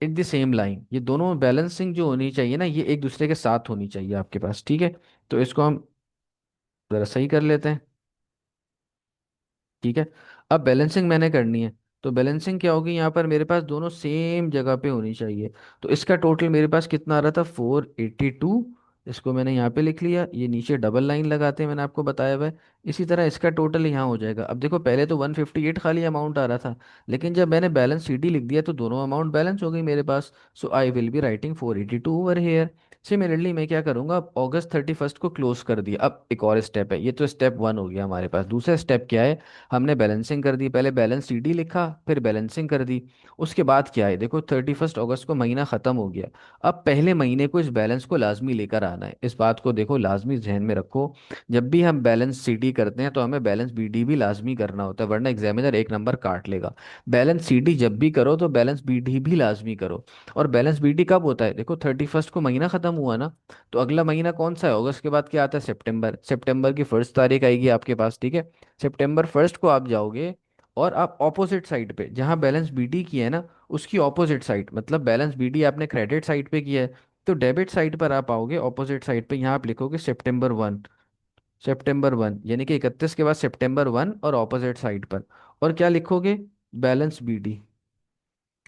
in the same line, ये दोनों बैलेंसिंग जो होनी चाहिए ना, ये एक दूसरे के साथ होनी चाहिए आपके पास, ठीक है। तो इसको हम जरा सही कर लेते हैं, ठीक है। अब बैलेंसिंग मैंने करनी है, तो बैलेंसिंग क्या होगी यहाँ पर, मेरे पास दोनों सेम जगह पे होनी चाहिए। तो इसका टोटल मेरे पास कितना आ रहा था, 482। इसको मैंने यहाँ पे लिख लिया, ये नीचे डबल लाइन लगाते हैं, मैंने आपको बताया हुआ है। इसी तरह इसका टोटल यहाँ हो जाएगा। अब देखो पहले तो 158 खाली अमाउंट आ रहा था, लेकिन जब मैंने बैलेंस सीडी लिख दिया तो दोनों अमाउंट बैलेंस हो गई मेरे पास। So I will be writing 482 over here. Similarly मैं क्या करूंगा, अगस्त 31 को क्लोज कर दिया। अब एक और स्टेप है, ये तो स्टेप 1 हो गया हमारे पास। दूसरा स्टेप क्या है, हमने बैलेंसिंग कर दी, पहले बैलेंस सीडी लिखा फिर बैलेंसिंग कर दी। उसके बाद क्या है, देखो 31 अगस्त को महीना खत्म हो गया। अब पहले महीने को इस बैलेंस को लाजमी लेकर आना है, इस बात को देखो लाजमी ध्यान में रखो। जब भी हम बैलेंस सीडी करते हैं तो हमें बैलेंस बीडी भी लाजमी करना होता है, वरना एग्जामिनर एक नंबर काट लेगा। बैलेंस सीडी जब भी करो तो बैलेंस बीडी भी लाजमी करो। और बैलेंस बीडी कब होता है, देखो 31 को महीना खत्म हुआ ना, तो अगला महीना कौन सा है, अगस्त के बाद क्या आता है, सितंबर। सितंबर की 1 तारीख आएगी आपके पास, ठीक है। सितंबर 1 को आप जाओगे और आप ऑपोजिट साइड पे जहां बैलेंस बीडी की है ना, उसकी ऑपोजिट साइड, मतलब बैलेंस बीडी आपने क्रेडिट साइड पे किया है, तो डेबिट साइड पर आप आओगे ऑपोजिट साइड पे, यहाँ आप लिखोगे September 1। September 1 यानी कि 31 के बाद September 1 और ऑपोजिट साइड पर। और क्या लिखोगे, बैलेंस बीडी।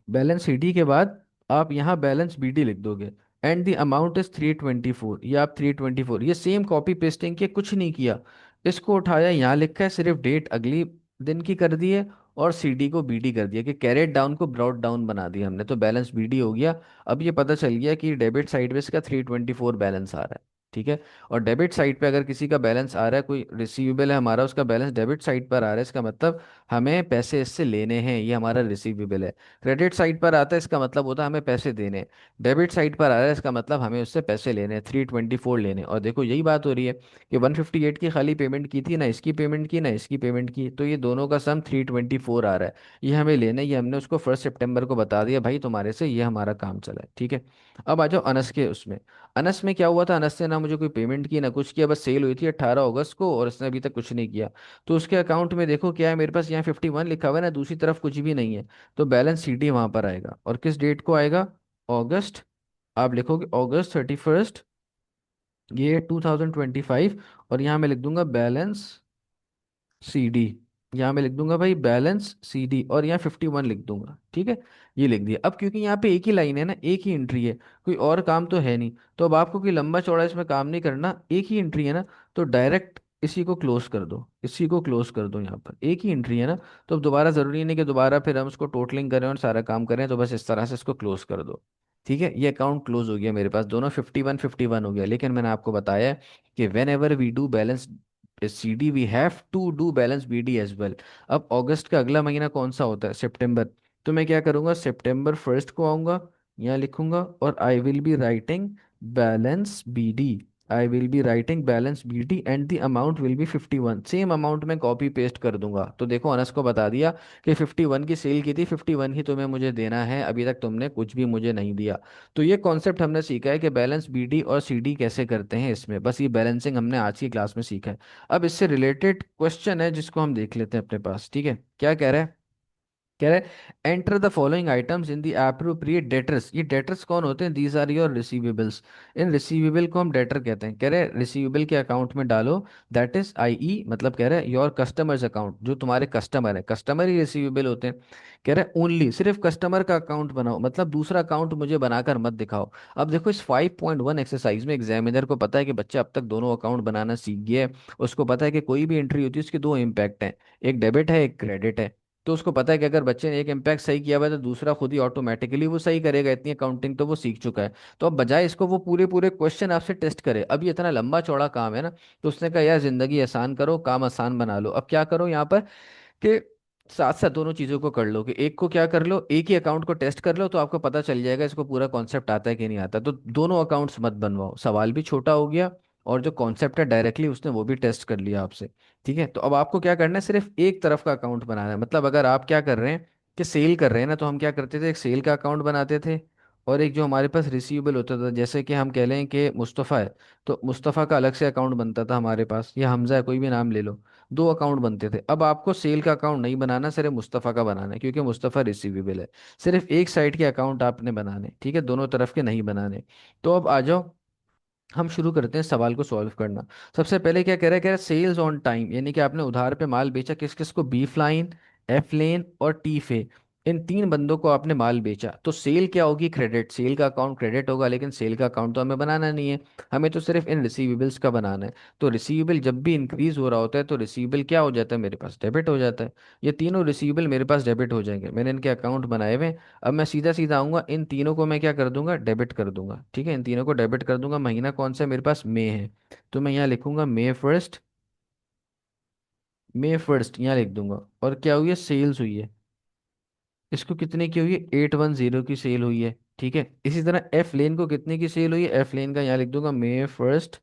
बैलेंस सीडी के बाद आप यहाँ बैलेंस बीडी लिख दोगे। एंड द अमाउंट इज 324, ये आप 324, ये सेम कॉपी पेस्टिंग के, कुछ नहीं किया। इसको उठाया, यहाँ लिखा है, सिर्फ डेट अगली दिन की कर दी है, और सीडी को बीडी कर दिया, कि कैरेट डाउन को ब्रॉट डाउन बना दिया हमने, तो बैलेंस बीडी हो गया। अब ये पता चल गया कि डेबिट साइड पे इसका 324 बैलेंस आ रहा है, ठीक है। और डेबिट साइड पे अगर किसी का बैलेंस आ रहा है, कोई रिसीवेबल है हमारा, उसका बैलेंस डेबिट साइड पर आ रहा है, इसका मतलब हमें पैसे इससे लेने हैं, ये हमारा रिसीवेबल है। क्रेडिट साइड पर आता है, इसका मतलब होता है हमें पैसे देने। डेबिट साइड पर आ रहा है, इसका मतलब हमें उससे पैसे लेने हैं, 324 लेने। और देखो यही बात हो रही है कि 158 की खाली पेमेंट की थी ना, इसकी पेमेंट की ना इसकी पेमेंट की, तो ये दोनों का सम 324 आ रहा है। ये हमें लेना है, ये हमने उसको 1 सितंबर को बता दिया, भाई तुम्हारे से ये हमारा काम चला है, ठीक है। अब आ जाओ अनस के उसमें। अनस में क्या हुआ था, अनस ने ना मुझे कोई पेमेंट की ना कुछ किया, बस सेल हुई थी 18 अगस्त को, और उसने अभी तक कुछ नहीं किया। तो उसके अकाउंट में देखो क्या है, मेरे पास यहाँ 51 लिखा हुआ है ना, दूसरी तरफ कुछ भी नहीं है। तो बैलेंस सीडी वहां पर आएगा, और किस डेट को आएगा, अगस्त। आप लिखोगे अगस्त 31, ये 2025। और यहाँ मैं लिख दूंगा बैलेंस सीडी। यहाँ मैं लिख दूंगा भाई बैलेंस सीडी, और यहाँ 51 लिख दूंगा, ठीक है। ये लिख दिया। अब क्योंकि यहाँ पे एक ही लाइन है ना, एक ही एंट्री है, कोई और काम तो है नहीं, तो अब आपको कोई लंबा चौड़ा इसमें काम नहीं करना, एक ही एंट्री है ना, तो डायरेक्ट इसी को क्लोज कर दो, इसी को क्लोज कर दो, यहाँ पर एक ही एंट्री है ना। तो अब दोबारा जरूरी नहीं कि दोबारा फिर हम उसको टोटलिंग करें और सारा काम करें, तो बस इस तरह से इसको क्लोज कर दो, ठीक है। ये अकाउंट क्लोज हो गया मेरे पास, दोनों 51 51 हो गया। लेकिन मैंने आपको बताया है कि whenever we do balance CD we have to do balance BD as well. अब अगस्त का अगला महीना कौन सा होता है, सितंबर। तो मैं क्या करूंगा, September 1 को आऊंगा, यहाँ लिखूंगा, और I will be writing balance BD. I will be writing balance BD and the amount will be 51, same amount में कॉपी पेस्ट कर दूंगा। तो देखो अनस को बता दिया कि 51 की सेल की थी, 51 ही तुम्हें मुझे देना है, अभी तक तुमने कुछ भी मुझे नहीं दिया। तो ये कॉन्सेप्ट हमने सीखा है कि बैलेंस बीडी और सीडी कैसे करते हैं इसमें, बस ये बैलेंसिंग हमने आज की क्लास में सीखा है। अब इससे रिलेटेड क्वेश्चन है जिसको हम देख लेते हैं अपने पास, ठीक है। क्या कह रहा है, कह रहा है enter the following items in the appropriate debtors. ये डेटर्स कौन होते हैं, दीज आर योर रिसीवेबल्स। इन रिसीवेबल को हम डेटर कहते हैं। कह रहे हैं रिसीवेबल के अकाउंट में डालो, दैट इज आई मतलब कह रहे हैं योर कस्टमर्स अकाउंट, जो तुम्हारे कस्टमर है, कस्टमर ही रिसीवेबल होते हैं। कह रहे हैं ओनली, सिर्फ कस्टमर का अकाउंट बनाओ, मतलब दूसरा अकाउंट मुझे बनाकर मत दिखाओ। अब देखो इस 5.1 एक्सरसाइज में एग्जामिनर को पता है कि बच्चा अब तक दोनों अकाउंट बनाना सीख गया है। उसको पता है कि कोई भी एंट्री होती है उसके दो इम्पैक्ट हैं, एक डेबिट है एक क्रेडिट है। तो उसको पता है कि अगर बच्चे ने एक इम्पैक्ट सही किया हुआ है तो दूसरा खुद ही ऑटोमेटिकली वो सही करेगा, इतनी अकाउंटिंग तो वो सीख चुका है। तो अब बजाय इसको वो पूरे पूरे क्वेश्चन आपसे टेस्ट करे, अब ये इतना लंबा चौड़ा काम है ना, तो उसने कहा यार जिंदगी आसान करो, काम आसान बना लो। अब क्या करो यहाँ पर कि साथ साथ दोनों चीजों को कर लो, कि एक को क्या कर लो, एक ही अकाउंट को टेस्ट कर लो, तो आपको पता चल जाएगा इसको पूरा कॉन्सेप्ट आता है कि नहीं आता। तो दोनों अकाउंट्स मत बनवाओ, सवाल भी छोटा हो गया, और जो कॉन्सेप्ट है डायरेक्टली उसने वो भी टेस्ट कर लिया आपसे, ठीक है। तो अब आपको क्या करना है, सिर्फ एक तरफ का अकाउंट बनाना है। मतलब अगर आप क्या कर रहे हैं कि सेल कर रहे हैं ना, तो हम क्या करते थे, एक सेल का अकाउंट बनाते थे, और एक जो हमारे पास रिसीवेबल होता था, जैसे कि हम कह लें कि मुस्तफ़ा है, तो मुस्तफ़ा का अलग से अकाउंट बनता था हमारे पास, या हमजा है, कोई भी नाम ले लो। दो अकाउंट बनते थे। अब आपको सेल का अकाउंट नहीं बनाना, सिर्फ मुस्तफ़ा का बनाना है, क्योंकि मुस्तफ़ा रिसीवेबल है। सिर्फ एक साइड के अकाउंट आपने बनाने, ठीक है, दोनों तरफ के नहीं बनाने। तो अब आ जाओ, हम शुरू करते हैं सवाल को सॉल्व करना। सबसे पहले क्या कह रहा है, कह रहा है सेल्स ऑन टाइम, यानी कि आपने उधार पे माल बेचा किस किस को, बी फ्लाइन, एफ लेन और टी फे, इन तीन बंदों को आपने माल बेचा, तो सेल क्या होगी? क्रेडिट, सेल का अकाउंट क्रेडिट होगा, लेकिन सेल का अकाउंट तो हमें बनाना नहीं है, हमें तो सिर्फ इन रिसीवेबल्स का बनाना है। तो रिसीवेबल जब भी इंक्रीज हो रहा होता है तो रिसीवेबल क्या हो जाता है मेरे पास? डेबिट हो जाता है। ये तीनों रिसीवेबल मेरे पास डेबिट हो जाएंगे, मैंने इनके अकाउंट बनाए हुए हैं। अब मैं सीधा सीधा आऊंगा, इन तीनों को मैं क्या कर दूंगा? डेबिट कर दूंगा। ठीक है, इन तीनों को डेबिट कर दूंगा। महीना कौन सा है मेरे पास? मई है। तो मैं यहाँ लिखूंगा मई 1, मई 1 यहाँ लिख दूंगा। और क्या हुई है? सेल्स हुई है। इसको कितने की हुई है? 810 की सेल हुई है। ठीक है, इसी तरह एफ लेन को कितने की सेल हुई है? एफ लेन का यहाँ लिख दूंगा मई 1,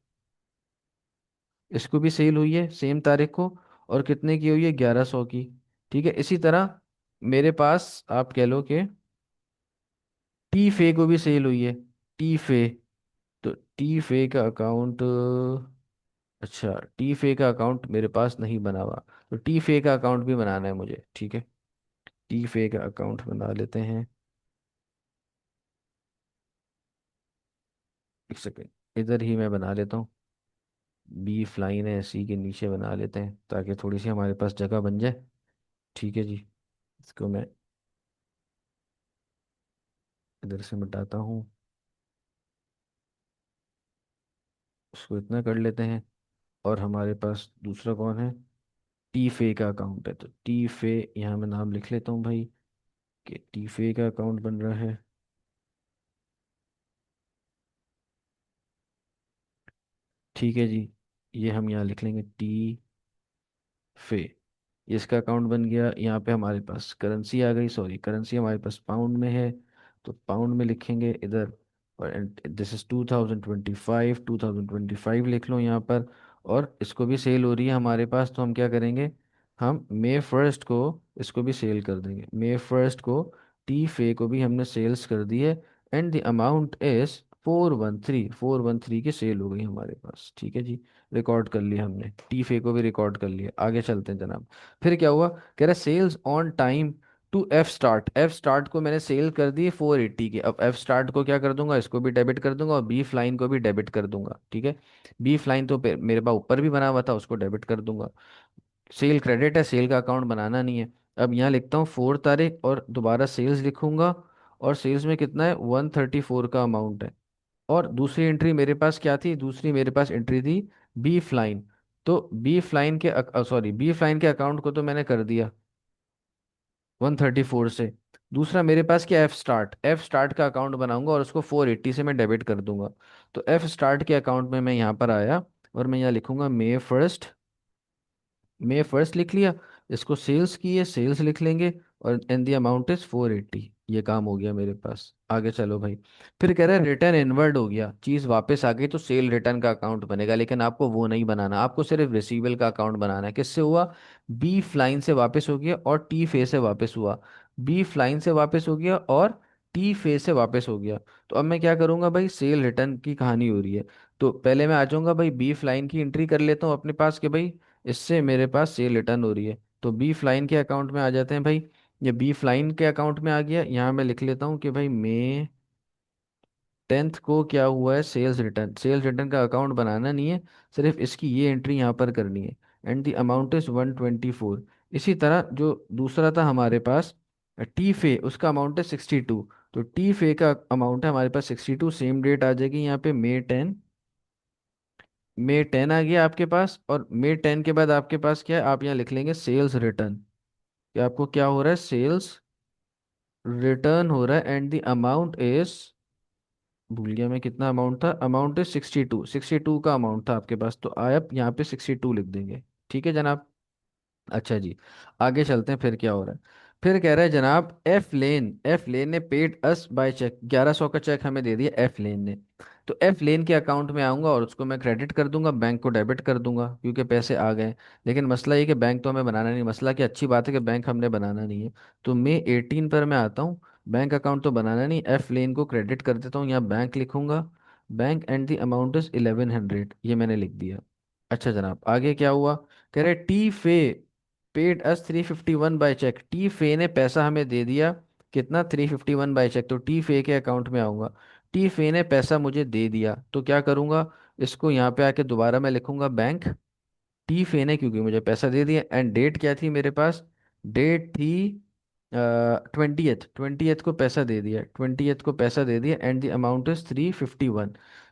इसको भी सेल हुई है सेम तारीख को। और कितने की हुई है? 1100 की। ठीक है, इसी तरह मेरे पास आप कह लो कि टी फे को भी सेल हुई है। टी फे, तो टी फे का अकाउंट, अच्छा टी फे का अकाउंट मेरे पास नहीं बना हुआ, तो टी फे का अकाउंट भी बनाना है मुझे। ठीक है, टी फे का अकाउंट बना लेते हैं। एक सेकेंड, इधर ही मैं बना लेता हूँ। बी फ्लाइन है, सी के नीचे बना लेते हैं ताकि थोड़ी सी हमारे पास जगह बन जाए। ठीक है जी, इसको मैं इधर से मिटाता हूँ, उसको इतना कर लेते हैं। और हमारे पास दूसरा कौन है? टी फे का अकाउंट है, तो टी फे यहाँ मैं नाम लिख लेता हूँ भाई, कि टी फे का अकाउंट बन रहा है। ठीक है जी, ये हम यहाँ लिख लेंगे टी फे। ये इसका अकाउंट बन गया। यहाँ पे हमारे पास करेंसी आ गई, सॉरी करेंसी हमारे पास पाउंड में है, तो पाउंड में लिखेंगे इधर। और दिस इज 2025, 2025 लिख लो यहाँ पर। और इसको भी सेल हो रही है हमारे पास, तो हम क्या करेंगे? हम मई 1 को इसको भी सेल कर देंगे। मई 1 को टी फे को भी हमने सेल्स कर दी है। एंड द अमाउंट इज 413, 413 की सेल हो गई हमारे पास। ठीक है जी, रिकॉर्ड कर लिया हमने, टी फे को भी रिकॉर्ड कर लिया। आगे चलते हैं जनाब। फिर क्या हुआ? कह रहा sales on time to F Start, F Start को मैंने सेल कर दी 480 की। अब एफ स्टार्ट को क्या कर दूंगा? इसको भी डेबिट कर दूंगा, और बी फ्लाइन को भी डेबिट कर दूंगा। ठीक है, बी फ्लाइन तो मेरे पास ऊपर भी बना हुआ था, उसको डेबिट कर दूंगा। सेल क्रेडिट है, सेल का अकाउंट बनाना नहीं है। अब यहाँ लिखता हूँ 4 तारीख, और दोबारा सेल्स लिखूंगा। और सेल्स में कितना है? 134 का अमाउंट है। और दूसरी एंट्री मेरे पास क्या थी? दूसरी मेरे पास एंट्री थी बी फ्लाइन। तो बी फ्लाइन के सॉरी, बी फ्लाइन के अकाउंट को तो मैंने कर दिया 134 से। दूसरा मेरे पास क्या? एफ स्टार्ट, एफ स्टार्ट का अकाउंट बनाऊंगा और उसको 480 से मैं डेबिट कर दूंगा। तो एफ स्टार्ट के अकाउंट में मैं यहाँ पर आया, और मैं यहाँ लिखूंगा मई 1 लिख लिया। इसको सेल्स की है, सेल्स लिख लेंगे। और एंड द अमाउंट इज 480। ये काम हो गया मेरे पास। आगे चलो भाई। फिर कह रहा है रिटर्न इनवर्ड हो गया, चीज़ वापस आ गई, तो सेल रिटर्न का अकाउंट बनेगा। लेकिन आपको वो नहीं बनाना, आपको सिर्फ रिसीवेबल का अकाउंट बनाना है। किससे हुआ? बी फ्लाइन से वापस हो गया, और टी फे से वापस हुआ। बी फ्लाइन से वापस हो गया, और टी फे से वापस हो गया। तो अब मैं क्या करूंगा भाई? सेल रिटर्न की कहानी हो रही है, तो पहले मैं आ जाऊंगा भाई, बी फ्लाइन की एंट्री कर लेता हूँ अपने पास कि भाई इससे मेरे पास सेल रिटर्न हो रही है। तो बी फ्लाइन के अकाउंट में आ जाते हैं भाई। ये बी फ्लाइन के अकाउंट में आ गया, यहाँ मैं लिख लेता हूँ कि भाई मई 10 को क्या हुआ है? सेल्स रिटर्न, सेल्स रिटर्न का अकाउंट बनाना नहीं है, सिर्फ इसकी ये एंट्री यहाँ पर करनी है। And the amount is 124। इसी तरह जो दूसरा था हमारे पास टी फे, उसका अमाउंट है 62। तो टी फे का अमाउंट है हमारे पास 62, सेम डेट आ जाएगी यहाँ पे मई 10। मई 10 आ गया आपके पास, और मई 10 के बाद आपके पास क्या है? आप यहाँ लिख लेंगे सेल्स रिटर्न, कि आपको क्या हो रहा है? सेल्स रिटर्न हो रहा है। एंड द अमाउंट इज, भूल गया मैं कितना अमाउंट था, अमाउंट इज 62, 62 का अमाउंट था आपके पास, तो आप यहाँ पे 62 लिख देंगे। ठीक है जनाब। अच्छा जी, आगे चलते हैं। फिर क्या हो रहा है? फिर कह रहा है जनाब एफ लेन ने पेड अस बाय चेक, 1100 का चेक हमें दे दिया एफ लेन ने। तो एफ लेन के अकाउंट में आऊंगा, और उसको मैं क्रेडिट कर दूंगा, बैंक को डेबिट कर दूंगा, क्योंकि पैसे आ गए। लेकिन मसला ये कि बैंक तो हमें बनाना नहीं, मसला कि अच्छी बात है कि बैंक हमने बनाना नहीं है। तो मई 18 पर मैं आता हूँ, बैंक अकाउंट तो बनाना नहीं, एफ लेन को क्रेडिट कर देता हूँ, यहाँ बैंक लिखूंगा। Bank and the amount is 1100, ये मैंने लिख दिया। अच्छा जनाब, आगे क्या हुआ? कह रहे टी फे पेड अस 351 बाय चेक, टी फे ने पैसा हमें दे दिया। कितना? 351 बाय चेक। तो टी फे के अकाउंट में आऊंगा, टी फे ने पैसा मुझे दे दिया, तो क्या करूंगा? इसको यहाँ पे आके दोबारा मैं लिखूंगा बैंक, टी फे ने क्योंकि मुझे पैसा दे दिया। एंड डेट क्या थी मेरे पास? डेट थी 20th को पैसा दे दिया, 20th को पैसा दे दिया, एंड द अमाउंट इज 351।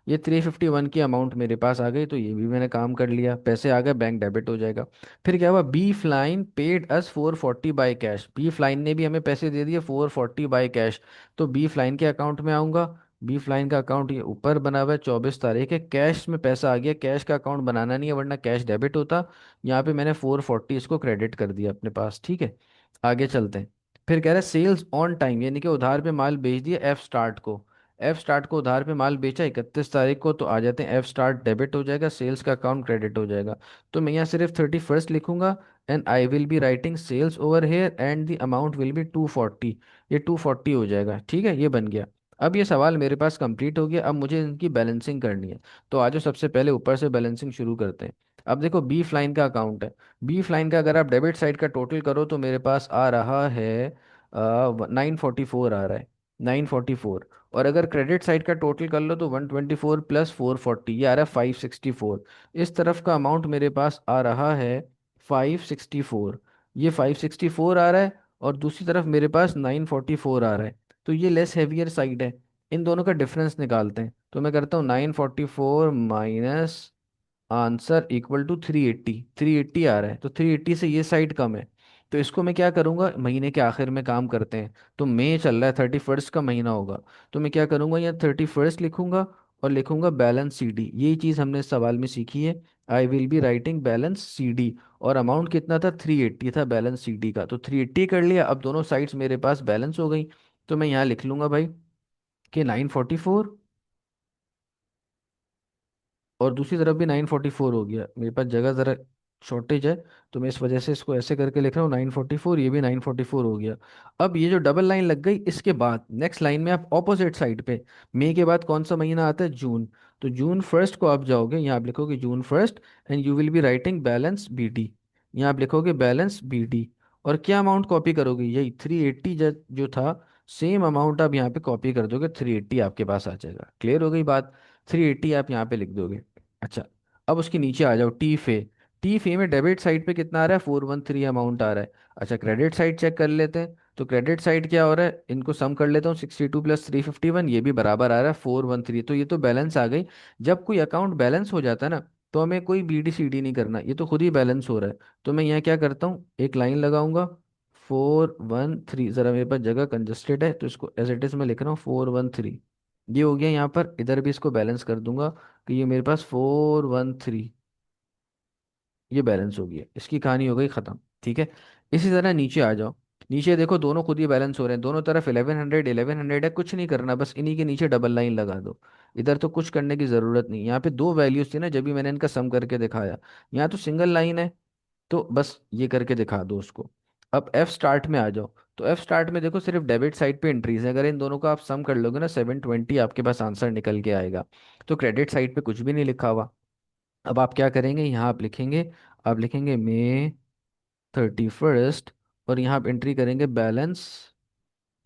ये 351 की अमाउंट मेरे पास आ गई, तो ये भी मैंने काम कर लिया, पैसे आ गए, बैंक डेबिट हो जाएगा। फिर क्या हुआ, B Flynn paid us 440 by cash, B Flynn ने भी हमें पैसे दे दिए 440 बाय कैश। तो बी फ्लाइन के अकाउंट में आऊंगा, बी फ्लाइन का अकाउंट ये ऊपर बना हुआ है, 24 तारीख है, कैश में पैसा आ गया, कैश का अकाउंट बनाना नहीं है वरना कैश डेबिट होता। यहाँ पे मैंने 440 इसको क्रेडिट कर दिया अपने पास, ठीक है। आगे चलते हैं। फिर कह रहा है सेल्स ऑन टाइम, यानी कि उधार पे माल बेच दिया एफ स्टार्ट को, एफ स्टार्ट को उधार पे माल बेचा 31 तारीख को, तो आ जाते हैं एफ स्टार्ट डेबिट हो जाएगा, सेल्स का अकाउंट क्रेडिट हो जाएगा। तो मैं यहाँ सिर्फ 31st लिखूंगा, and I will be writing sales over here and the amount will be 240। ये 240 हो जाएगा, ठीक है, ये बन गया। अब ये सवाल मेरे पास कंप्लीट हो गया, अब मुझे इनकी बैलेंसिंग करनी है। तो आज सबसे पहले ऊपर से बैलेंसिंग शुरू करते हैं। अब देखो बी फ्लाइन का अकाउंट है, बी फ्लाइन का अगर आप डेबिट साइड का टोटल करो तो मेरे पास आ रहा है 944 आ रहा है, 944। और अगर क्रेडिट साइड का टोटल कर लो तो 124 प्लस 440, ये आ रहा है 564। इस तरफ का अमाउंट मेरे पास आ रहा है 564, ये 564 आ रहा है, और दूसरी तरफ मेरे पास 944 आ रहा है। तो ये लेस हैवियर साइड है, इन दोनों का डिफरेंस निकालते हैं। तो मैं करता हूँ 944 माइनस आंसर इक्वल टू 380, 380 आ रहा है, तो 380 से ये साइड कम है। तो इसको मैं क्या करूंगा, महीने के आखिर में काम करते हैं, तो मई चल रहा है, 31st का महीना होगा। तो मैं क्या करूंगा, यहाँ 31st लिखूंगा, और लिखूंगा बैलेंस सीडी, यही चीज़ हमने इस सवाल में सीखी है। आई will be writing balance CD, और अमाउंट कितना था, 380 था बैलेंस सीडी का, तो 380 कर लिया। अब दोनों साइड्स मेरे पास बैलेंस हो गई, तो मैं यहाँ लिख लूंगा भाई कि 944, और दूसरी तरफ भी 944 हो गया, मेरे पास जगह ज़रा शॉर्टेज है, तो मैं इस वजह से इसको ऐसे करके लिख रहा हूँ 944, ये भी 944 हो गया। अब ये जो डबल लाइन लग गई, इसके बाद नेक्स्ट लाइन में आप ऑपोजिट साइड पे, मई के बाद कौन सा महीना आता है, जून। तो जून फर्स्ट को आप जाओगे, यहाँ आप लिखोगे June first, and you will be writing balance B D, यहाँ आप लिखोगे बैलेंस बी डी। और क्या अमाउंट कॉपी करोगे, यही 380 जो था, सेम अमाउंट आप यहाँ पे कॉपी कर दोगे, 380 आपके पास आ जाएगा। क्लियर हो गई बात, 380 आप यहाँ पे लिख दोगे। अच्छा, अब उसके नीचे आ जाओ, टी फे, टी फे में डेबिट साइड पे कितना आ रहा है, 413 अमाउंट आ रहा है। अच्छा, क्रेडिट साइड चेक कर लेते हैं, तो क्रेडिट साइड क्या हो रहा है, इनको सम कर लेता हूँ, 62 प्लस 351, ये भी बराबर आ रहा है 413, तो ये तो बैलेंस आ गई। जब कोई अकाउंट बैलेंस हो जाता है ना, तो हमें कोई बी डी सी डी नहीं करना, ये तो खुद ही बैलेंस हो रहा है। तो मैं यहाँ क्या करता हूँ, एक लाइन लगाऊंगा, 413, ज़रा मेरे पास जगह कंजस्टेड है तो इसको एज इट इज़ मैं लिख रहा हूँ 413, ये हो गया। यहाँ पर इधर भी इसको बैलेंस कर दूंगा, कि ये मेरे पास 413, ये बैलेंस हो गया, इसकी कहानी हो गई खत्म, ठीक है। इसी तरह नीचे आ जाओ, नीचे देखो दोनों खुद ही बैलेंस हो रहे हैं, दोनों तरफ 1100 1100 है, कुछ नहीं करना, बस इन्हीं के नीचे डबल लाइन लगा दो। इधर तो कुछ करने की ज़रूरत नहीं, यहाँ पे दो वैल्यूज थी ना जब भी मैंने इनका सम करके दिखाया, यहाँ तो सिंगल लाइन है, तो बस ये करके दिखा दो उसको। अब एफ स्टार्ट में आ जाओ, तो एफ स्टार्ट में देखो सिर्फ डेबिट साइड पे एंट्रीज है, अगर इन दोनों को आप सम कर लोगे ना 720, आपके पास आंसर निकल के आएगा। तो क्रेडिट साइड पे कुछ भी नहीं लिखा हुआ। अब आप क्या करेंगे, यहाँ आप लिखेंगे, आप लिखेंगे मई 31st, और यहाँ आप एंट्री करेंगे बैलेंस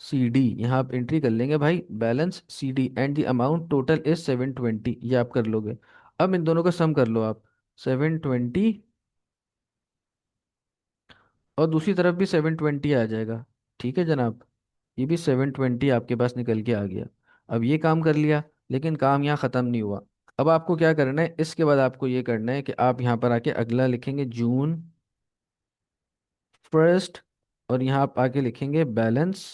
सी डी, यहाँ आप एंट्री कर लेंगे भाई balance C D, and the amount total is 720, ये आप कर लोगे। अब इन दोनों का सम कर लो आप, 720, और दूसरी तरफ भी 720 आ जाएगा, ठीक है जनाब, ये भी 720 आपके पास निकल के आ गया। अब ये काम कर लिया, लेकिन काम यहाँ ख़त्म नहीं हुआ। अब आपको क्या करना है, इसके बाद आपको ये करना है कि आप यहाँ पर आके अगला लिखेंगे जून फर्स्ट, और यहाँ आप आके लिखेंगे बैलेंस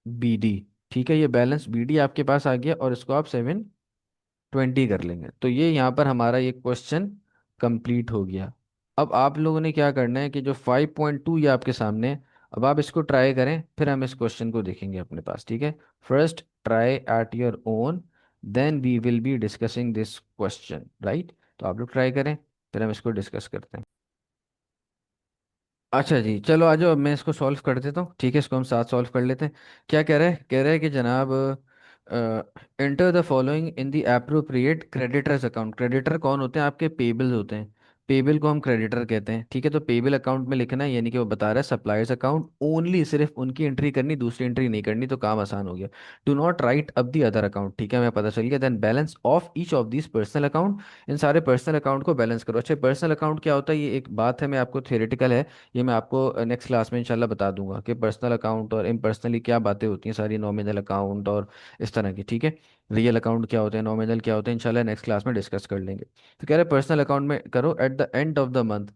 बी डी, ठीक है, ये बैलेंस बी डी आपके पास आ गया, और इसको आप 720 कर लेंगे, तो ये यहाँ पर हमारा ये क्वेश्चन कंप्लीट हो गया। अब आप लोगों ने क्या करना है कि जो 5.2 ये आपके सामने है, अब आप इसको ट्राई करें, फिर हम इस क्वेश्चन को देखेंगे अपने पास, ठीक है। First try at your own, then we will be discussing this question, right. तो आप लोग ट्राई करें, फिर हम इसको डिस्कस करते हैं। अच्छा जी, चलो आ जाओ, अब मैं इसको सॉल्व कर देता हूँ, ठीक है, इसको हम साथ सॉल्व कर लेते हैं। क्या कह रहा है, कह रहा है कि जनाब enter the following in the appropriate creditors account, creditor कौन होते हैं, आपके पेबल्स होते हैं, पेबल को हम क्रेडिटर कहते हैं, ठीक है। तो पेबल अकाउंट में लिखना है, यानी कि वो बता रहा है सप्लायर्स अकाउंट ओनली, सिर्फ उनकी एंट्री करनी, दूसरी एंट्री नहीं करनी, तो काम आसान हो गया। डू नॉट राइट अब दी अदर अकाउंट, ठीक है, हमें पता चल गया। Then balance of each of this personal account, इन सारे पर्सनल अकाउंट को बैलेंस करो। अच्छा, पर्सनल अकाउंट क्या होता है, ये एक बात है, मैं आपको थियोरेटिकल है, ये मैं आपको नेक्स्ट क्लास में इंशाल्लाह बता दूंगा कि पर्सनल अकाउंट और इम्पर्सनली क्या बातें होती हैं सारी, नॉमिनल अकाउंट और इस तरह की, ठीक है। रियल अकाउंट क्या होते हैं, नॉमिनल क्या होते हैं, इंशाल्लाह नेक्स्ट क्लास में डिस्कस कर लेंगे। तो कह रहे पर्सनल अकाउंट में करो at the end of the month,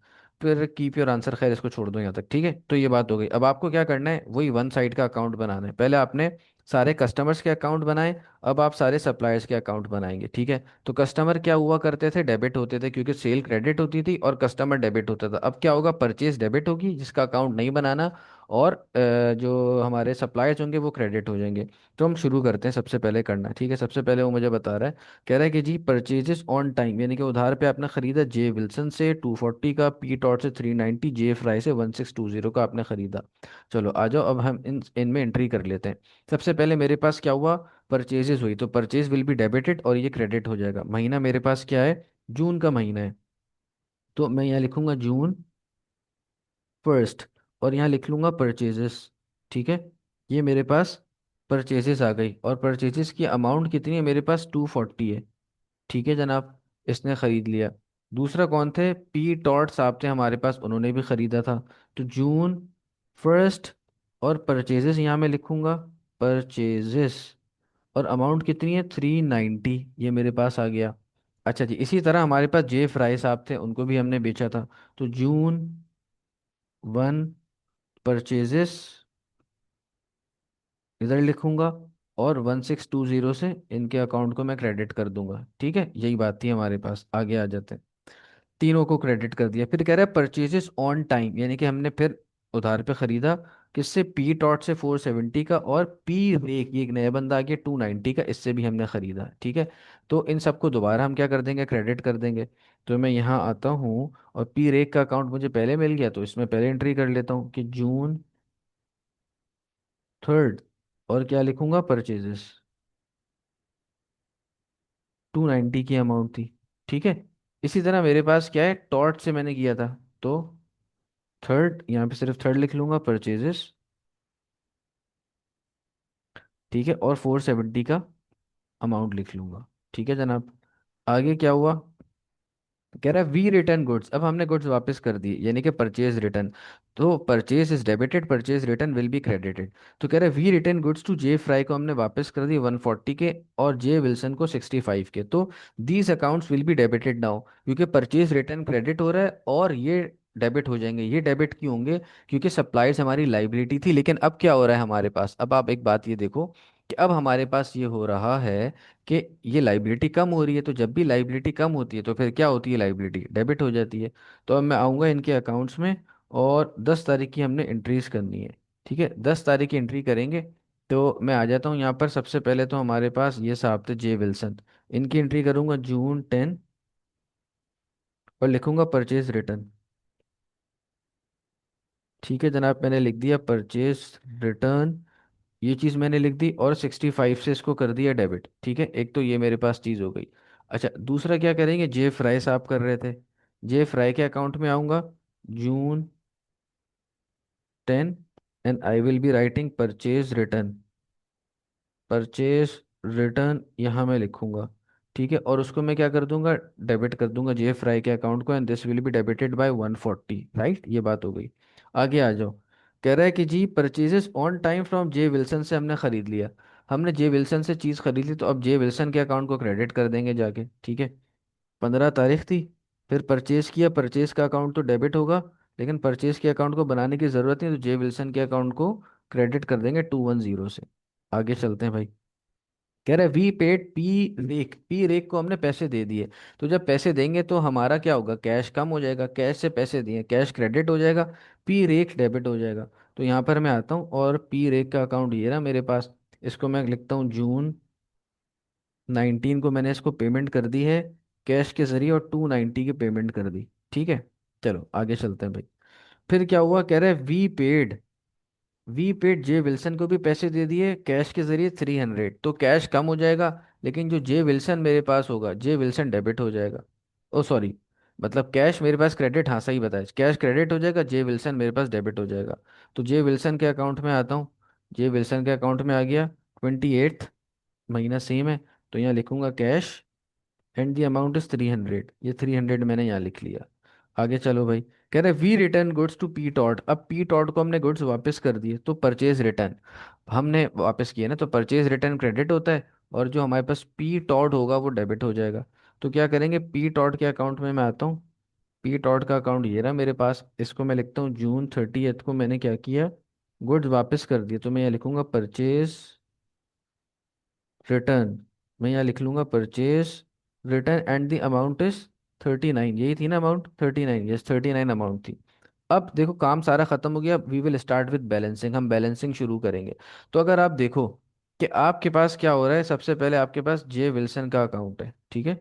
फिर कीप योर आंसर, खैर इसको छोड़ दो यहाँ तक, ठीक है। तो ये बात हो गई। अब आपको क्या करना है, वही वन साइड का अकाउंट बनाना है। पहले आपने सारे कस्टमर्स के अकाउंट बनाए, अब आप सारे सप्लायर्स के अकाउंट बनाएंगे, ठीक है। तो कस्टमर क्या हुआ करते थे, डेबिट होते थे, क्योंकि सेल क्रेडिट होती थी और कस्टमर डेबिट होता था। अब क्या होगा, परचेज डेबिट होगी, जिसका अकाउंट नहीं बनाना, और जो हमारे सप्लायर्स होंगे वो क्रेडिट हो जाएंगे। तो हम शुरू करते हैं, सबसे पहले करना, ठीक है। सबसे पहले वो मुझे बता रहा है, कह रहा है कि जी परचेजेस ऑन टाइम, यानी कि उधार पे आपने खरीदा जे विल्सन से 240 का, पी टॉट से 390, जे फ्राई से 1620 का आपने खरीदा। चलो आ जाओ, अब हम इनमें एंट्री कर लेते हैं। सबसे पहले मेरे पास क्या हुआ, परचेजेस हुई, तो परचेज विल बी डेबिटेड और ये क्रेडिट हो जाएगा। महीना मेरे पास क्या है, जून का महीना है, तो मैं यहाँ लिखूंगा जून फर्स्ट, और यहाँ लिख लूंगा परचेजेस, ठीक है। ये मेरे पास परचेजेस आ गई, और परचेजेस की अमाउंट कितनी है, मेरे पास 240 है, ठीक है जनाब, इसने खरीद लिया। दूसरा कौन थे, पी टॉट साहब थे हमारे पास, उन्होंने भी खरीदा था। तो जून फर्स्ट, और परचेजेस यहाँ मैं लिखूंगा, परचेजेस, और अमाउंट कितनी है, 390, ये मेरे पास आ गया। अच्छा जी, इसी तरह हमारे पास जे फ्राई साहब थे, उनको भी हमने बेचा था। तो जून वन परचेजेस, इधर लिखूंगा, और 1620 से इनके अकाउंट को मैं क्रेडिट कर दूंगा, ठीक है। यही बात थी हमारे पास, आगे आ जाते हैं। तीनों को क्रेडिट कर दिया। फिर कह रहा है परचेजेस ऑन टाइम, यानी कि हमने फिर उधार पे खरीदा, किससे, पी टॉट से 470 का, और पी रेक, ये एक नया बंदा आ गया 290 का, इससे भी हमने खरीदा, ठीक है। तो इन सबको दोबारा हम क्या कर देंगे, क्रेडिट कर देंगे। तो मैं यहाँ आता हूँ, और पी रेक का अकाउंट मुझे पहले मिल गया, तो इसमें पहले एंट्री कर लेता हूँ कि जून थर्ड, और क्या लिखूंगा, परचेजेस 290 की अमाउंट थी, ठीक है। इसी तरह मेरे पास क्या है, टॉट से मैंने किया था, तो थर्ड, यहाँ पे सिर्फ थर्ड लिख लूंगा, परचेजेस, ठीक है, और 470 का अमाउंट लिख लूंगा, ठीक है जनाब। आगे क्या हुआ, कह रहा है वी रिटर्न गुड्स, अब हमने गुड्स वापस कर दिए, यानी कि परचेज रिटर्न। तो purchase is debited, purchase return will be credited. तो कह रहा है we return goods to J Fry को हमने वापस कर दिए 140 के, और जे विल्सन को 65 के। तो these accounts will be debited now, क्योंकि परचेज रिटर्न क्रेडिट हो रहा है, और ये डेबिट हो जाएंगे। ये डेबिट क्यों होंगे, क्योंकि सप्लायर्स हमारी लाइबिलिटी थी, लेकिन अब क्या हो रहा है हमारे पास, अब आप एक बात ये देखो, कि अब हमारे पास ये हो रहा है कि ये लाइबिलिटी कम हो रही है। तो जब भी लाइबिलिटी कम होती है, तो फिर क्या होती है, लाइबिलिटी डेबिट हो जाती है। तो अब मैं आऊँगा इनके अकाउंट्स में, और 10 तारीख की हमने एंट्रीज करनी है, ठीक है। 10 तारीख की एंट्री करेंगे, तो मैं आ जाता हूँ यहाँ पर। सबसे पहले तो हमारे पास ये साहब थे जे विल्सन, इनकी एंट्री करूंगा जून 10, और लिखूंगा परचेज रिटर्न, ठीक है जनाब, मैंने लिख दिया परचेज रिटर्न, ये चीज़ मैंने लिख दी, और 65 से इसको कर दिया डेबिट, ठीक है। एक तो ये मेरे पास चीज़ हो गई। अच्छा, दूसरा क्या करेंगे, जे फ्राई साहब कर रहे थे, जे फ्राई के अकाउंट में आऊँगा, जून 10, and I will be writing purchase return, purchase return यहाँ मैं लिखूंगा, ठीक है। और उसको मैं क्या कर दूंगा, डेबिट कर दूंगा जे फ्राई के अकाउंट को, and this will be debited bye 140, right, ये बात हो गई। आगे आ जाओ, कह रहा है कि जी purchases on time from J Wilson से हमने खरीद लिया, हमने जे विल्सन से चीज़ खरीद ली, तो अब जे विल्सन के अकाउंट को क्रेडिट कर देंगे जाके, ठीक है। 15 तारीख थी, फिर परचेज किया, परचेज का अकाउंट तो डेबिट होगा, लेकिन परचेज के अकाउंट को बनाने की ज़रूरत नहीं, तो जे विल्सन के अकाउंट को क्रेडिट कर देंगे 210 से। आगे चलते हैं भाई, कह रहा है वी पेड पी रेक को हमने पैसे दे दिए। तो जब पैसे देंगे तो हमारा क्या होगा, कैश कम हो जाएगा, कैश से पैसे दिए, कैश क्रेडिट हो जाएगा, पी रेक डेबिट हो जाएगा। तो यहाँ पर मैं आता हूँ, और पी रेक का अकाउंट ये रहा मेरे पास, इसको मैं लिखता हूँ जून 19 को मैंने इसको पेमेंट कर दी है कैश के जरिए, और 290 की पेमेंट कर दी, ठीक है। चलो आगे चलते हैं भाई। फिर क्या हुआ, कह रहा है वी पेड जे विल्सन को भी पैसे दे दिए कैश के जरिए 300, तो कैश कम हो जाएगा, लेकिन जो जे विल्सन मेरे पास होगा, जे विल्सन डेबिट हो जाएगा, ओ सॉरी, मतलब कैश मेरे पास क्रेडिट, हाँ सही बताया, कैश क्रेडिट हो जाएगा, जे विल्सन मेरे पास डेबिट हो जाएगा। तो जे विल्सन के अकाउंट में आता हूँ, जे विल्सन के अकाउंट में आ गया, 28th, महीना सेम है, तो यहाँ लिखूंगा cash and the amount is 300, ये 300 मैंने यहाँ लिख लिया। आगे चलो भाई, कह रहे we return goods to P Tot. अब पी टॉट को हमने गुड्स वापस कर दिए, तो परचेज रिटर्न हमने वापस किए ना, तो परचेज रिटर्न क्रेडिट होता है, और जो हमारे पास पी टॉट होगा वो डेबिट हो जाएगा। तो क्या करेंगे, पी टॉट के अकाउंट में मैं आता हूँ, पी टॉट का अकाउंट ये रहा मेरे पास, इसको मैं लिखता हूँ जून 30th को मैंने क्या किया, गुड्स वापस कर दिए, तो मैं यहाँ लिखूंगा परचेज रिटर्न, मैं यहाँ लिख लूंगा purchase return and the amount is 39, यही थी ना अमाउंट, 39, यस 39 अमाउंट थी। अब देखो काम सारा खत्म हो गया, we will start with balancing, हम बैलेंसिंग शुरू करेंगे। तो अगर आप देखो कि आपके पास क्या हो रहा है, सबसे पहले आपके पास जे विल्सन का अकाउंट है, ठीक है।